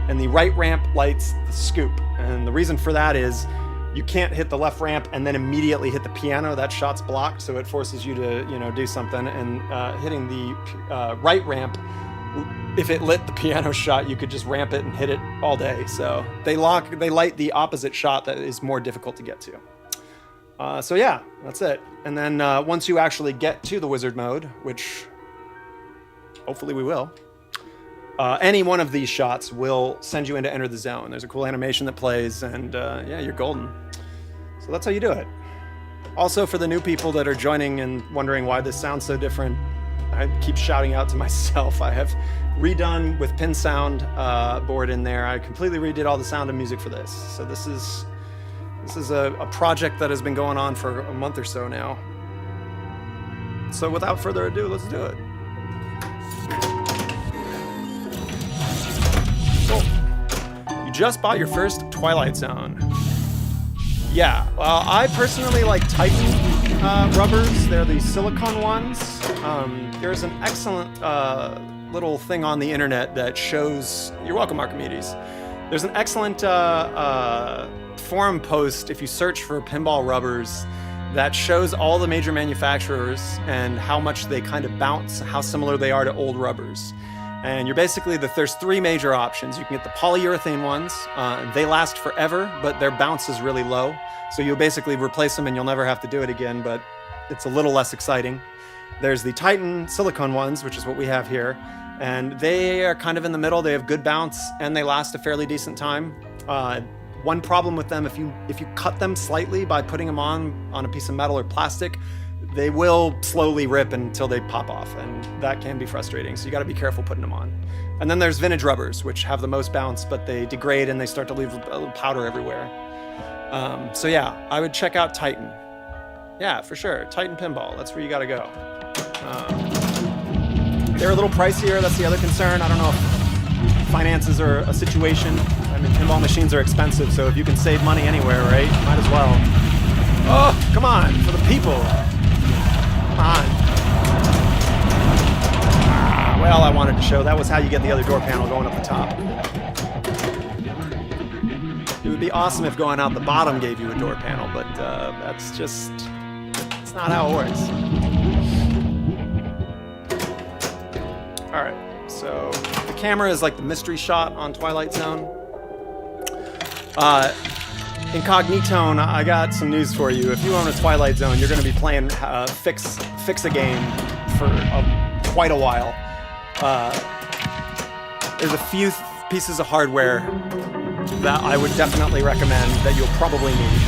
and the right ramp lights the scoop. And the reason for that is you can't hit the left ramp and then immediately hit the piano. That shot's blocked, so it forces you to, do something. And hitting the right ramp, if it lit the piano shot, you could just ramp it and hit it all day. So they light the opposite shot that is more difficult to get to. So yeah, that's it. And then once you actually get to the wizard mode, which hopefully we will, any one of these shots will send you into Enter the Zone. There's a cool animation that plays, and yeah, you're golden. So that's how you do it. Also, for the new people that are joining and wondering why this sounds so different, I keep shouting out to myself. I have redone with pin sound board in there. I completely redid all the sound and music for this. So this is a project that has been going on for a month or so now. So without further ado, let's do it. Cool. You just bought your first Twilight Zone. Yeah, well, I personally like Titan rubbers. They're the silicone ones. There's an excellent little thing on the internet that shows... You're welcome, Archimedes. There's an excellent forum post, if you search for pinball rubbers, that shows all the major manufacturers and how much they kind of bounce, how similar they are to old rubbers. And you're basically, there's three major options. You can get the polyurethane ones. They last forever, but their bounce is really low. So you'll basically replace them and you'll never have to do it again, but it's a little less exciting. There's the Titan silicone ones, which is what we have here. And they are kind of in the middle. They have good bounce and they last a fairly decent time. One problem with them, if you cut them slightly by putting them on a piece of metal or plastic, they will slowly rip until they pop off, and that can be frustrating. So you got to be careful putting them on. And then there's vintage rubbers, which have the most bounce, but they degrade and they start to leave a little powder everywhere. So yeah, I would check out Titan. Yeah, for sure. Titan Pinball. That's where you got to go. They're a little pricier. That's the other concern. I don't know if finances are a situation. I mean, pinball machines are expensive, so if you can save money anywhere, right? Might as well. Oh, come on, for the people. Come on. Well, I wanted to show that was how you get the other door panel going up the top. It would be awesome if going out the bottom gave you a door panel, but that's just, it's not how it works. All right, so the camera is like the mystery shot on Twilight Zone. Incognitone, I got some news for you. If you own a Twilight Zone, you're going to be playing fix a game for quite a while. There's a few pieces of hardware that I would definitely recommend that you'll probably need.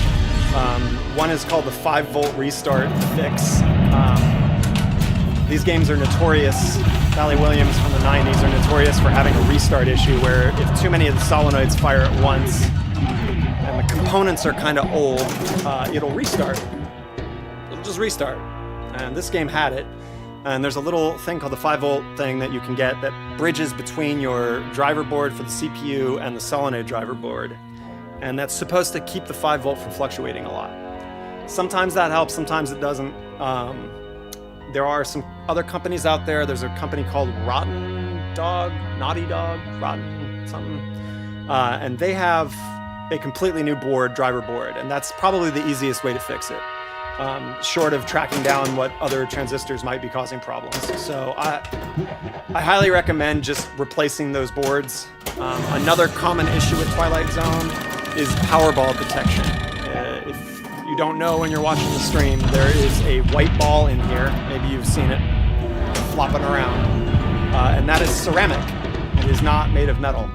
One is called the 5-volt restart fix. These games are notorious. Valley Williams from the 90s are notorious for having a restart issue where if too many of the solenoids fire at once and the components are kind of old, it'll restart. It'll just restart. And this game had it. And there's a little thing called the 5-volt thing that you can get that bridges between your driver board for the CPU and the solenoid driver board. And that's supposed to keep the 5-volt from fluctuating a lot. Sometimes that helps, sometimes it doesn't. There are some other companies out there. There's a company called Naughty Dog, Rotten something. And they have a completely new board, driver board. And that's probably the easiest way to fix it. Short of tracking down what other transistors might be causing problems. So I highly recommend just replacing those boards. Another common issue with Twilight Zone is Powerball detection. If you don't know when you're watching the stream, there is a white ball in here. Maybe you've seen it flopping around. And that is ceramic. It is not made of metal.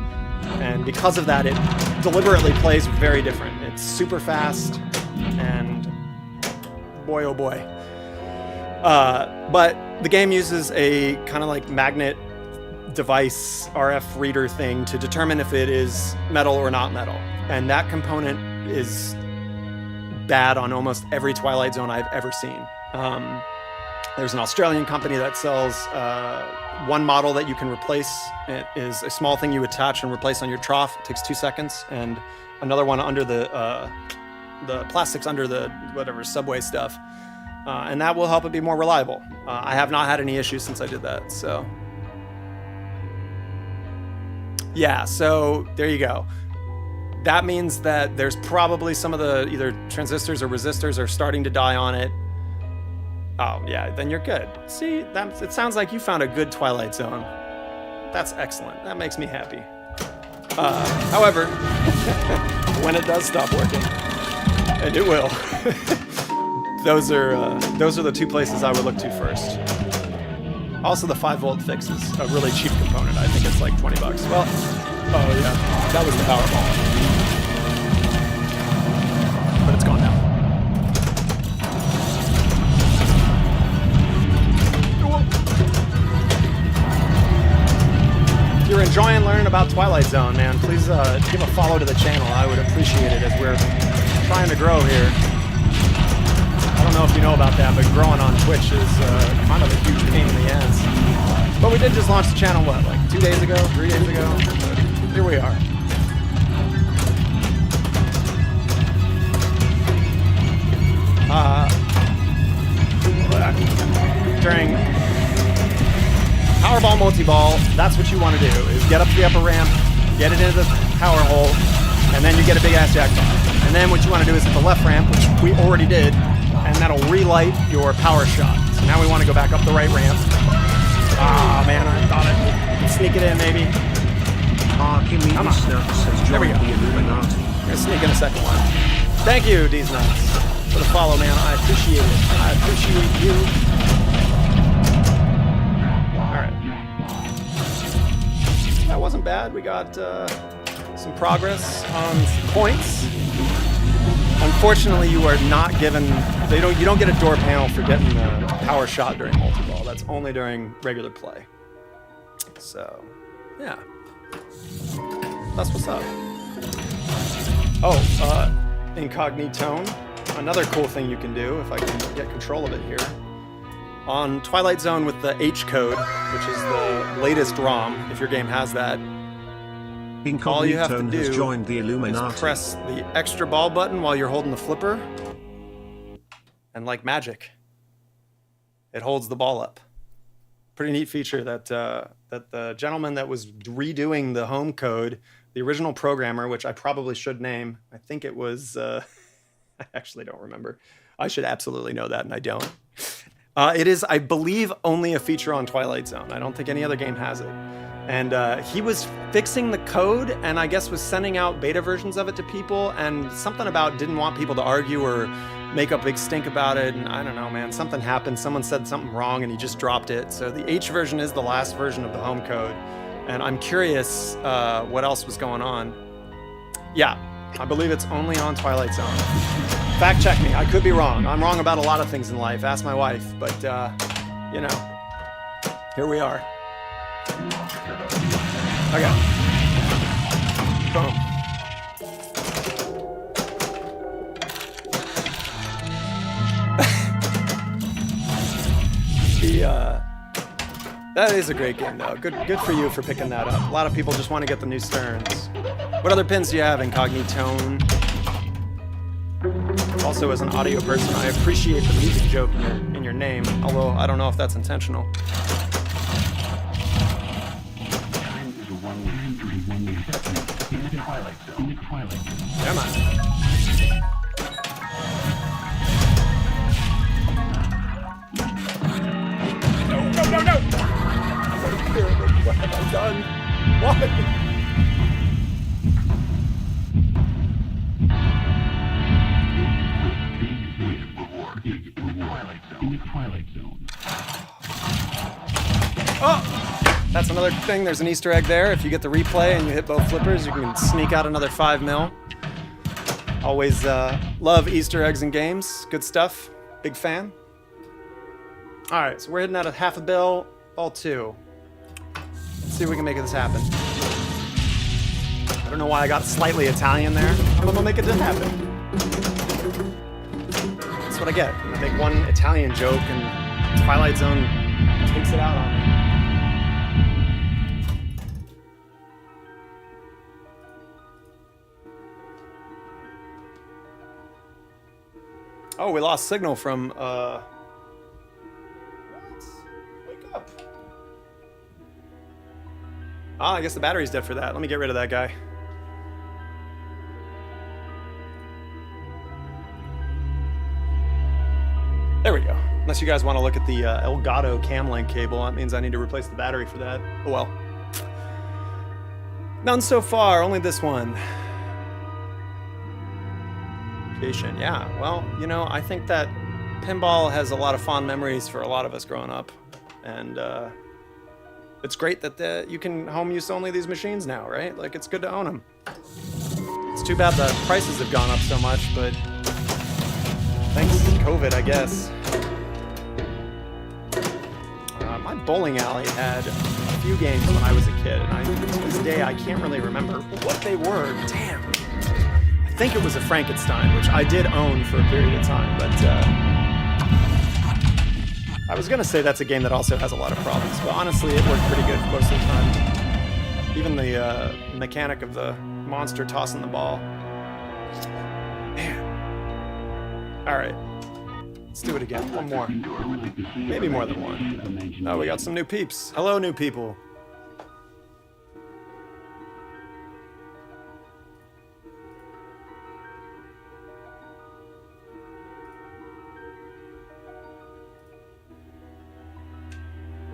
And because of that, it deliberately plays very different. It's super fast and boy, oh boy. But the game uses a kind of like magnet device, RF reader thing to determine if it is metal or not metal. And that component is bad on almost every Twilight Zone I've ever seen. There's an Australian company that sells one model that you can replace. It is a small thing you attach and replace on your trough. It takes 2 seconds. And another one under the plastics under the whatever subway stuff, and that will help it be more reliable. I have not had any issues since I did that. So yeah, so there you go. That means that there's probably some of the either transistors or resistors are starting to die on it. Oh yeah, then you're good. See, it sounds like you found a good Twilight Zone. That's excellent. That makes me happy. However, when it does stop working, and it will. Those are the two places I would look to first. Also, the 5-volt fix is a really cheap component. I think it's like $20. Well, oh yeah, that was the Powerball, but it's gone now. If you're enjoying learning about Twilight Zone, man, please give a follow to the channel. I would appreciate it as we're trying to grow here. I don't know if you know about that, but growing on Twitch is kind of a huge pain in the ass. But we did just launch the channel, what, like 2 days ago, 3 days ago? But here we are. During Powerball multi-ball, that's what you want to do, is get up to the upper ramp, get it into the power hole, and then you get a big ass jackpot. And then what you want to do is hit the left ramp, which we already did, and that'll relight your power shot. So now we want to go back up the right ramp. Ah, man, I thought I could sneak it in, maybe. Come on. There we go. We're gonna sneak in a second one. Thank you, D's Nuts, for the follow, man. I appreciate it. I appreciate you. All right. That wasn't bad. We got some progress on some points. Unfortunately, you are not given. You don't get a door panel for getting the power shot during multi-ball. That's only during regular play. So, yeah, that's what's up. Oh, incognito. Another cool thing you can do, if I can get control of it here, on Twilight Zone with the H code, which is the latest ROM, if your game has that. All you have to do has joined the Illuminati. is press the extra ball button while you're holding the flipper, and like magic, it holds the ball up. Pretty neat feature that that the gentleman that was redoing the home code, the original programmer, which I probably should name, I think it was, I actually don't remember. I should absolutely know that, and I don't. It is, I believe, only a feature on Twilight Zone. I don't think any other game has it. And he was fixing the code and I guess was sending out beta versions of it to people, and something about didn't want people to argue or make a big stink about it. And I don't know, man, something happened. Someone said something wrong and he just dropped it. So the H version is the last version of the home code. And I'm curious what else was going on. Yeah, I believe it's only on Twilight Zone. Fact check me, I could be wrong. I'm wrong about a lot of things in life. Ask my wife, but you know, here we are. Okay. Boom. That is a great game, though. Good for you for picking that up. A lot of people just want to get the new Sterns. What other pins do you have, Incognitone? Also, as an audio person, I appreciate the music joke in your name, although I don't know if that's intentional. Come on. No. What have I done? Why? Oh! That's another thing. There's an Easter egg there. If you get the replay and you hit both flippers, you can sneak out another 5 mil. Always love Easter eggs in games. Good stuff. Big fan. All right, so we're hitting out a half a bill, ball 2. Let's see if we can make this happen. I don't know why I got slightly Italian there. I'm gonna make it happen. That's what I get. I make one Italian joke and Twilight Zone takes it out on me. Oh, we lost signal from, What? Wake up. Ah, I guess the battery's dead for that. Let me get rid of that guy. There we go. Unless you guys want to look at the Elgato Camlink cable, that means I need to replace the battery for that. Oh well. None so far, only this one. Yeah, well, you know, I think that pinball has a lot of fond memories for a lot of us growing up, and it's great that you can home use only these machines now, right? Like, it's good to own them. It's too bad the prices have gone up so much, but thanks to COVID, I guess. My bowling alley had a few games when I was a kid, and to this day I can't really remember what they were. Damn. I think it was a Frankenstein, which I did own for a period of time, but I was gonna say that's a game that also has a lot of problems, but honestly it worked pretty good most of the time. Even the mechanic of the monster tossing the ball. Man. Alright. Let's do it again. One more. Maybe more than one. Oh, we got some new peeps. Hello, new people.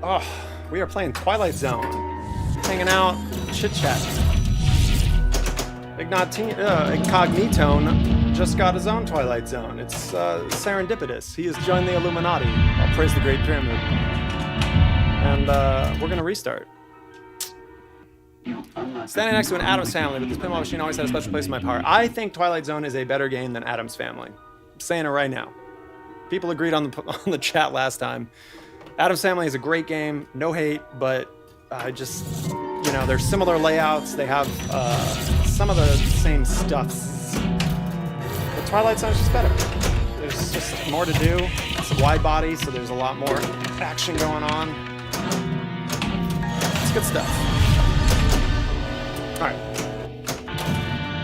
Oh, we are playing Twilight Zone. Hanging out, chit-chatting. Incognitone just got his own Twilight Zone. It's serendipitous. He has joined the Illuminati. I'll praise the Great Pyramid. And we're gonna restart. Standing next to an Addams Family, but this pinball machine always had a special place in my heart. I think Twilight Zone is a better game than Addams Family. I'm saying it right now. People agreed on the chat last time. Addams Family is a great game, no hate, but I just, you know, they're similar layouts. They have some of the same stuffs. But Twilight Zone is just better. There's just more to do. It's a wide body, so there's a lot more action going on. It's good stuff. All right.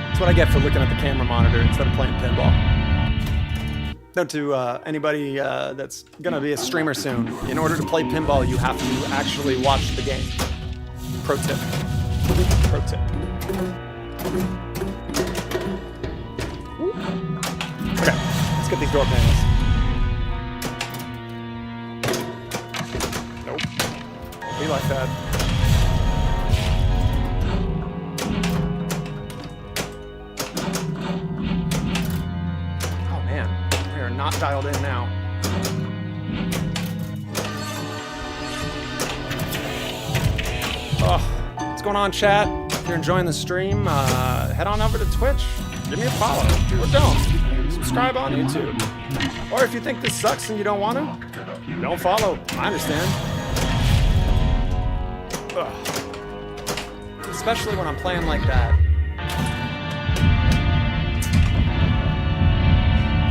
That's what I get for looking at the camera monitor instead of playing pinball. Note to anybody that's gonna be a streamer soon, in order to play pinball, you have to actually watch the game. Pro tip. Pro tip. Okay, let's get these door panels. Nope. Won't be like that. Oh man, we are not dialed in now. Oh, what's going on, chat? If you're enjoying the stream, head on over to Twitch. Give me a follow, or don't. Subscribe on YouTube. Or if you think this sucks and you don't want to, don't follow. I understand. Ugh. Especially when I'm playing like that.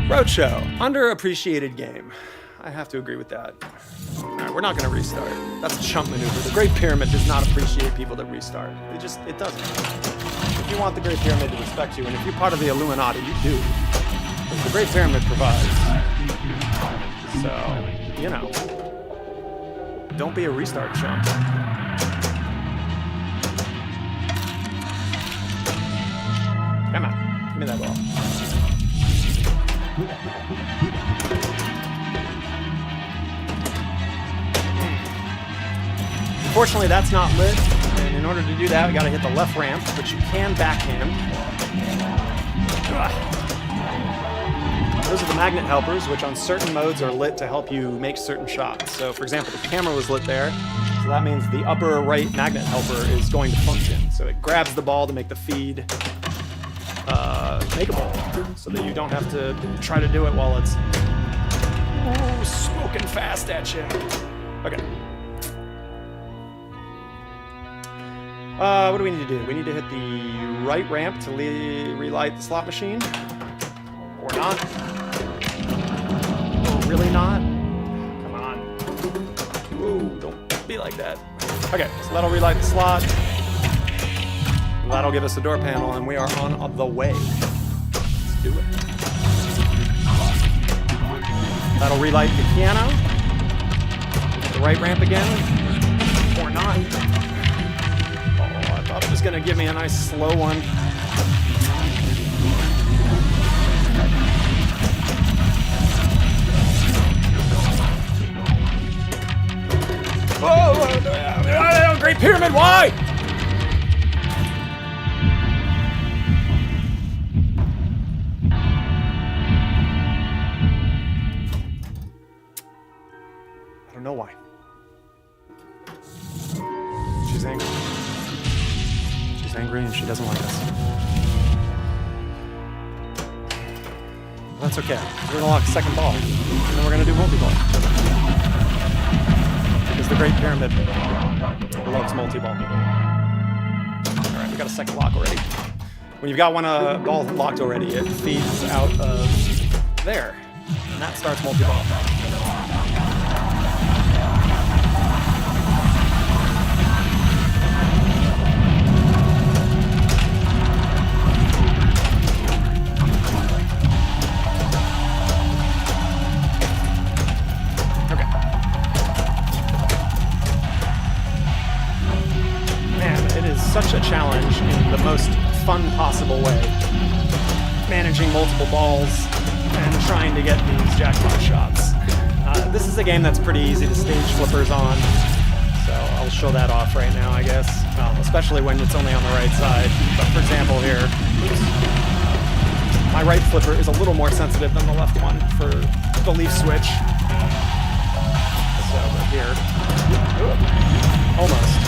Roadshow, underappreciated game. I have to agree with that. Alright, we're not going to restart. That's a chump maneuver. The Great Pyramid does not appreciate people that restart. It doesn't. If you want the Great Pyramid to respect you, and if you're part of the Illuminati, you do. Because the Great Pyramid provides. So, you know. Don't be a restart chump. Come on. Give me that ball. Unfortunately, that's not lit, and in order to do that, we gotta hit the left ramp, but you can backhand. Those are the magnet helpers, which on certain modes are lit to help you make certain shots. So, for example, the camera was lit there, so that means the upper right magnet helper is going to function. So it grabs the ball to make the feed makeable, so that you don't have to try to do it while it's smoking fast at you. Okay. What do we need to do? We need to hit the right ramp to relight the slot machine. Or not. Or really not. Come on. Ooh, don't be like that. Okay, so that'll relight the slot. That'll give us a door panel, and we are on the way. Let's do it. That'll relight the piano. Hit the right ramp again. Or not. I thought it was going to give me a nice slow one. Oh, Great Pyramid, why? I don't know why. She's angry. She's angry and she doesn't like us. That's okay. We're gonna lock second ball, and then we're gonna do multi-ball. Because the Great Pyramid loves multi-ball. Alright, we got a second lock already. When you've got one ball locked already, it feeds out of there. And that starts multi-ball. Such a challenge in the most fun possible way. Managing multiple balls and trying to get these jackpot shots. This is a game that's pretty easy to stage flippers on, so I'll show that off right now, I guess. Especially when it's only on the right side. But for example here, my right flipper is a little more sensitive than the left one for the leaf switch. So here, almost.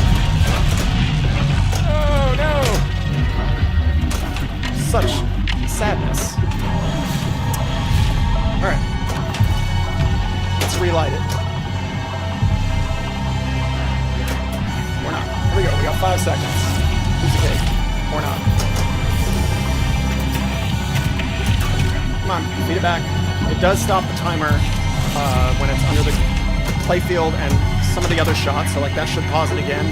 5 seconds. Piece of cake. Or not. Come on, feed it back. It does stop the timer when it's under the playfield and some of the other shots, so like that should pause it again.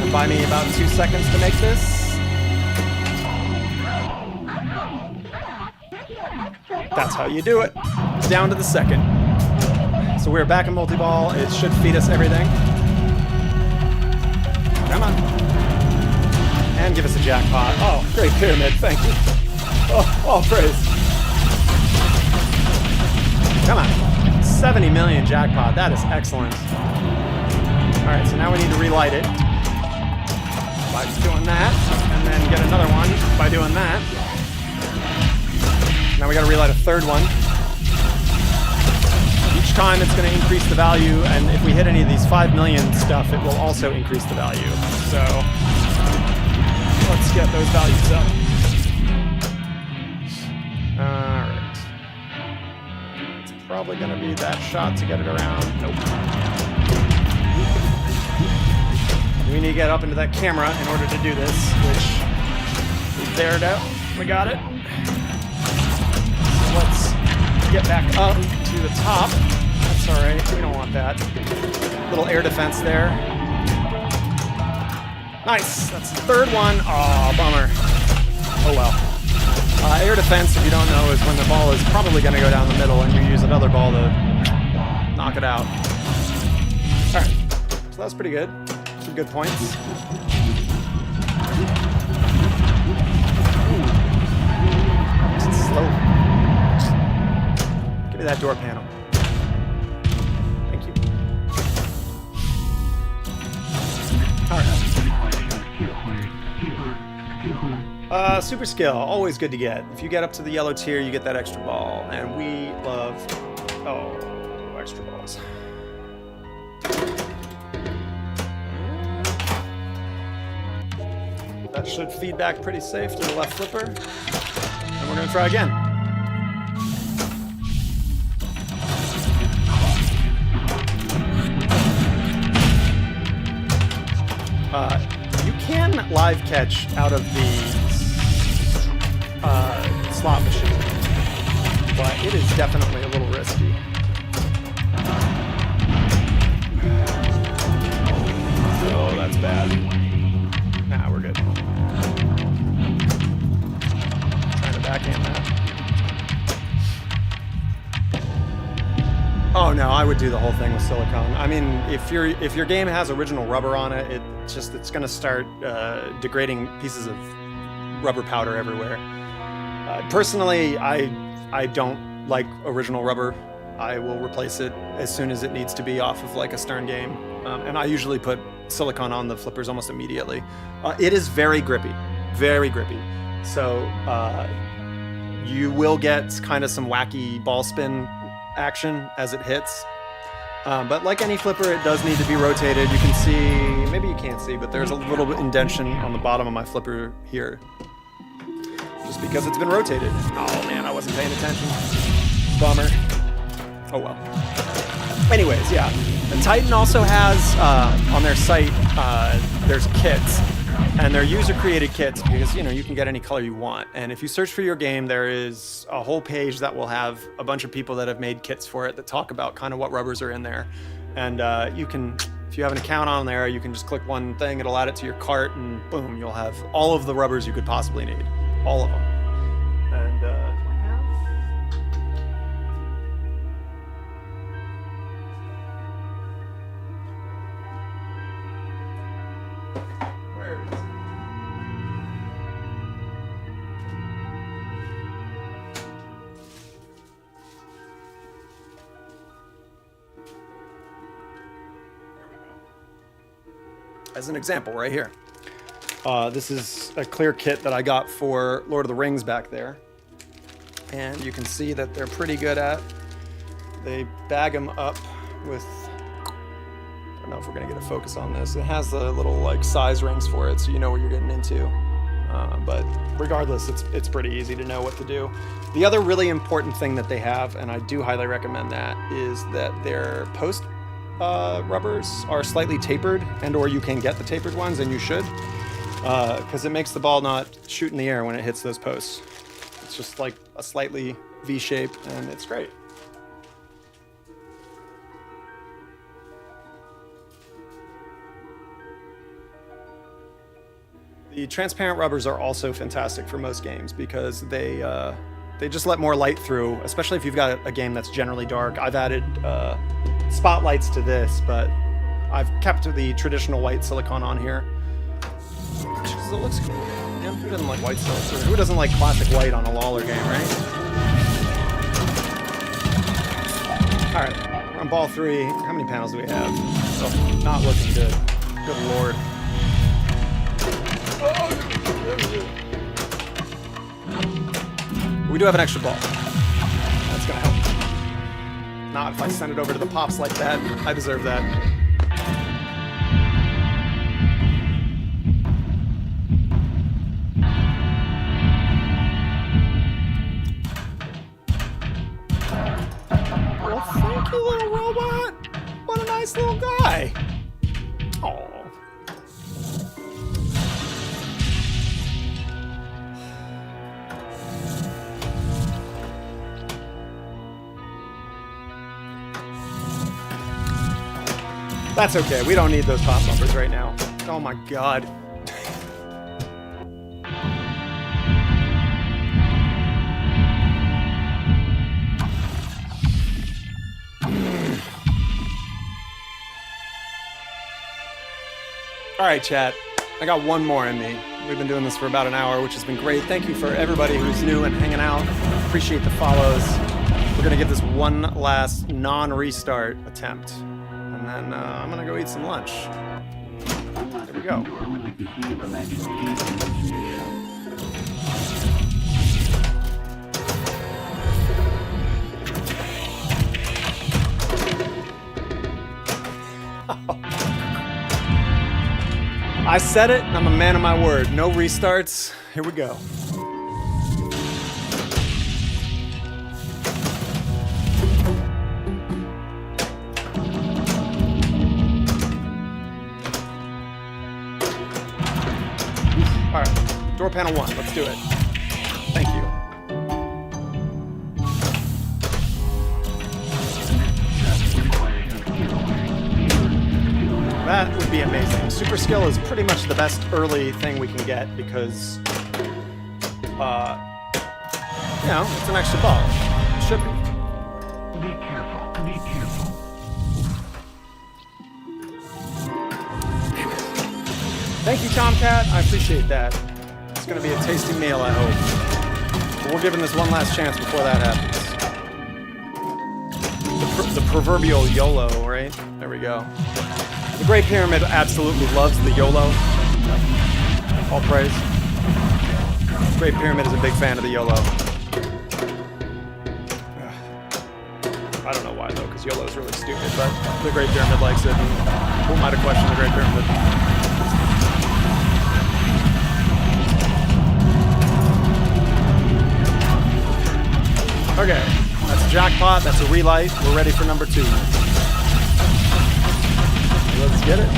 And buy me about 2 seconds to make this. That's how you do it. Down to the second. So we're back in multi-ball. It should feed us everything. Come on. And give us a jackpot. Oh, great pyramid. Thank you. Oh, praise. Come on. 70 million jackpot. That is excellent. All right, so now we need to relight it by doing that, and then get another one by doing that. Now we got to relight a third one. Each time it's going to increase the value, and if we hit any of these 5 million stuff, it will also increase the value. So let's get those values up. All right. It's probably going to be that shot to get it around. Nope. We need to get up into that camera in order to do this, which is there it out. We got it. So let's get back up to the top. That's all right. We don't want that. Little air defense there. Nice. That's the third one. Oh, bummer. Oh well. Air defense, if you don't know, is when the ball is probably going to go down the middle and you use another ball to knock it out. All right. So that's pretty good. Some good points. Slow. Give me that door panel. Thank you. All right. Super skill, always good to get. If you get up to the yellow tier, you get that extra ball, and we love extra balls. That should feed back pretty safe to the left flipper. And we're going to try again. You can live catch out of the slot machine, but it is definitely a little risky. Oh, that's bad. Nah, we're good. Trying to backhand that. Oh no, I would do the whole thing with silicone. I mean, if your game has original rubber on it, it's gonna start degrading pieces of rubber powder everywhere. Personally, I don't like original rubber. I will replace it as soon as it needs to be off of like a Stern game, and I usually put silicone on the flippers almost immediately. It is very grippy, very grippy. So you will get kind of some wacky ball spin action as it hits. But like any flipper, it does need to be rotated. You can see, maybe you can't see, but there's a little bit indentation on the bottom of my flipper here. Just because it's been rotated. Oh man, I wasn't paying attention. Bummer. Oh well. Anyways, yeah. And Titan also has, on their site, there's kits. And they're user-created kits because, you can get any color you want. And if you search for your game, there is a whole page that will have a bunch of people that have made kits for it that talk about kind of what rubbers are in there. And you can, if you have an account on there, you can just click one thing, it'll add it to your cart, and boom, you'll have all of the rubbers you could possibly need. All of them. And, as an example right here. This is a clear kit that I got for Lord of the Rings back there. And you can see that they're pretty good at, they bag them up with, I don't know if we're gonna get a focus on this. It has the little like size rings for it so you know what you're getting into. But regardless, it's pretty easy to know what to do. The other really important thing that they have, and I do highly recommend that, is that their post rubbers are slightly tapered, and or you can get the tapered ones, and you should, because it makes the ball not shoot in the air when it hits those posts. It's just like a slightly V shape, and it's great. The transparent rubbers are also fantastic for most games because they just let more light through, especially if you've got a game that's generally dark. I've added spotlights to this, but I've kept the traditional white silicone on here because it looks cool. Man, who doesn't like white silicone? Who doesn't like classic white on a Lawler game, right? All right, we're on ball 3. How many panels do we have? Oh, not looking good. Good lord. We do have an extra ball. That's gonna help. Not if I send it over to the pops like that. I deserve that. Well, thank you, little robot. What a nice little guy. Aww. That's okay, we don't need those pop bumpers right now. Oh my god. Alright, chat. I got one more in me. We've been doing this for about an hour, which has been great. Thank you for everybody who's new and hanging out. Appreciate the follows. We're gonna give this one last non-restart attempt. And then I'm gonna go eat some lunch. There we go. I said it, I'm a man of my word. No restarts. Here we go. Alright, door panel 1, let's do it. Thank you. That would be amazing. Super skill is pretty much the best early thing we can get because, you know, it's an extra ball. It should be. Be careful, be careful. Thank you, Tomcat. I appreciate that. It's going to be a tasty meal, I hope. But we're giving this one last chance before that happens. The proverbial YOLO, right? There we go. The Great Pyramid absolutely loves the YOLO. All praise. The Great Pyramid is a big fan of the YOLO. I don't know why, though, because YOLO is really stupid, but the Great Pyramid likes it. And who might have questioned the Great Pyramid? Okay, that's a jackpot, that's a relight. We're ready for number 2. Let's get it.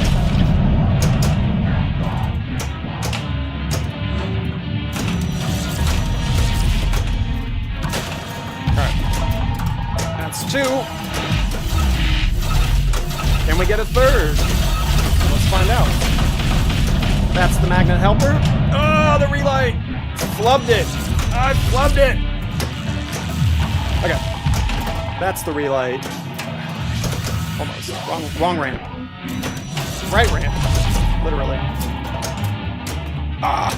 Alright. That's 2. Can we get a 3rd? Let's find out. That's the magnet helper. Oh, the relight! Flubbed it! I flubbed it! Okay. That's the relight. Almost. Wrong ramp. Right ramp. Literally. Ah!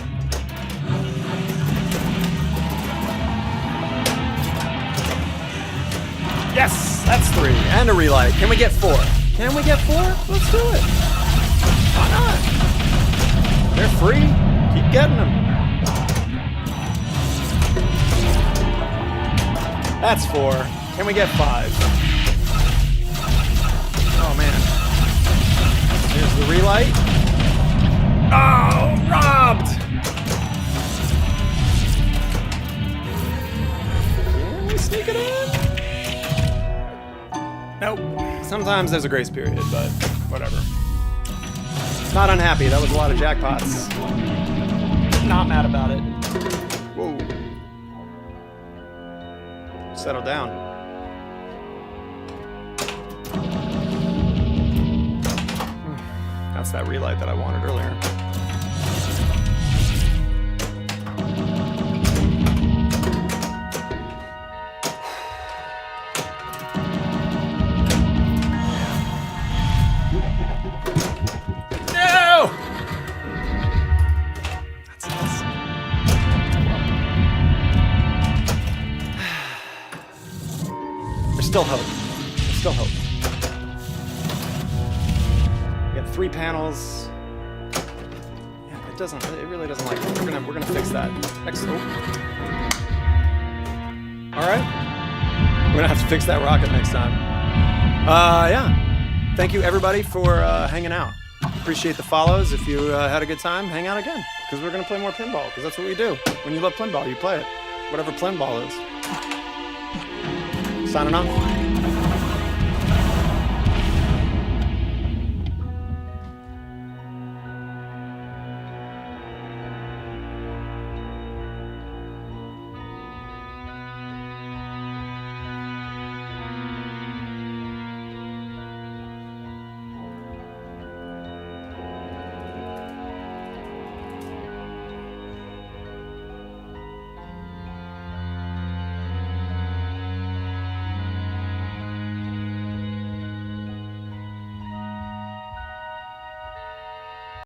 Yes! That's 3. And a relight. Can we get 4? Can we get 4? Let's do it. Why not? They're free. Keep getting them. That's 4. Can we get 5? Oh, man. Here's the relight. Oh, robbed! Can we sneak it in? Nope. Sometimes there's a grace period, but whatever. Not unhappy. That was a lot of jackpots. Not mad about it. Whoa. Settle down. That's that relight that I wanted earlier. Still hope. Still hope. We got 3 panels. Yeah, it really doesn't like it. We're gonna fix that. Next. Oh. Alright. We're gonna have to fix that rocket next time. Yeah. Thank you everybody for hanging out. Appreciate the follows. If you had a good time, hang out again. Because we're gonna play more pinball, because that's what we do. When you love pinball, you play it. Whatever pinball is. Signing off.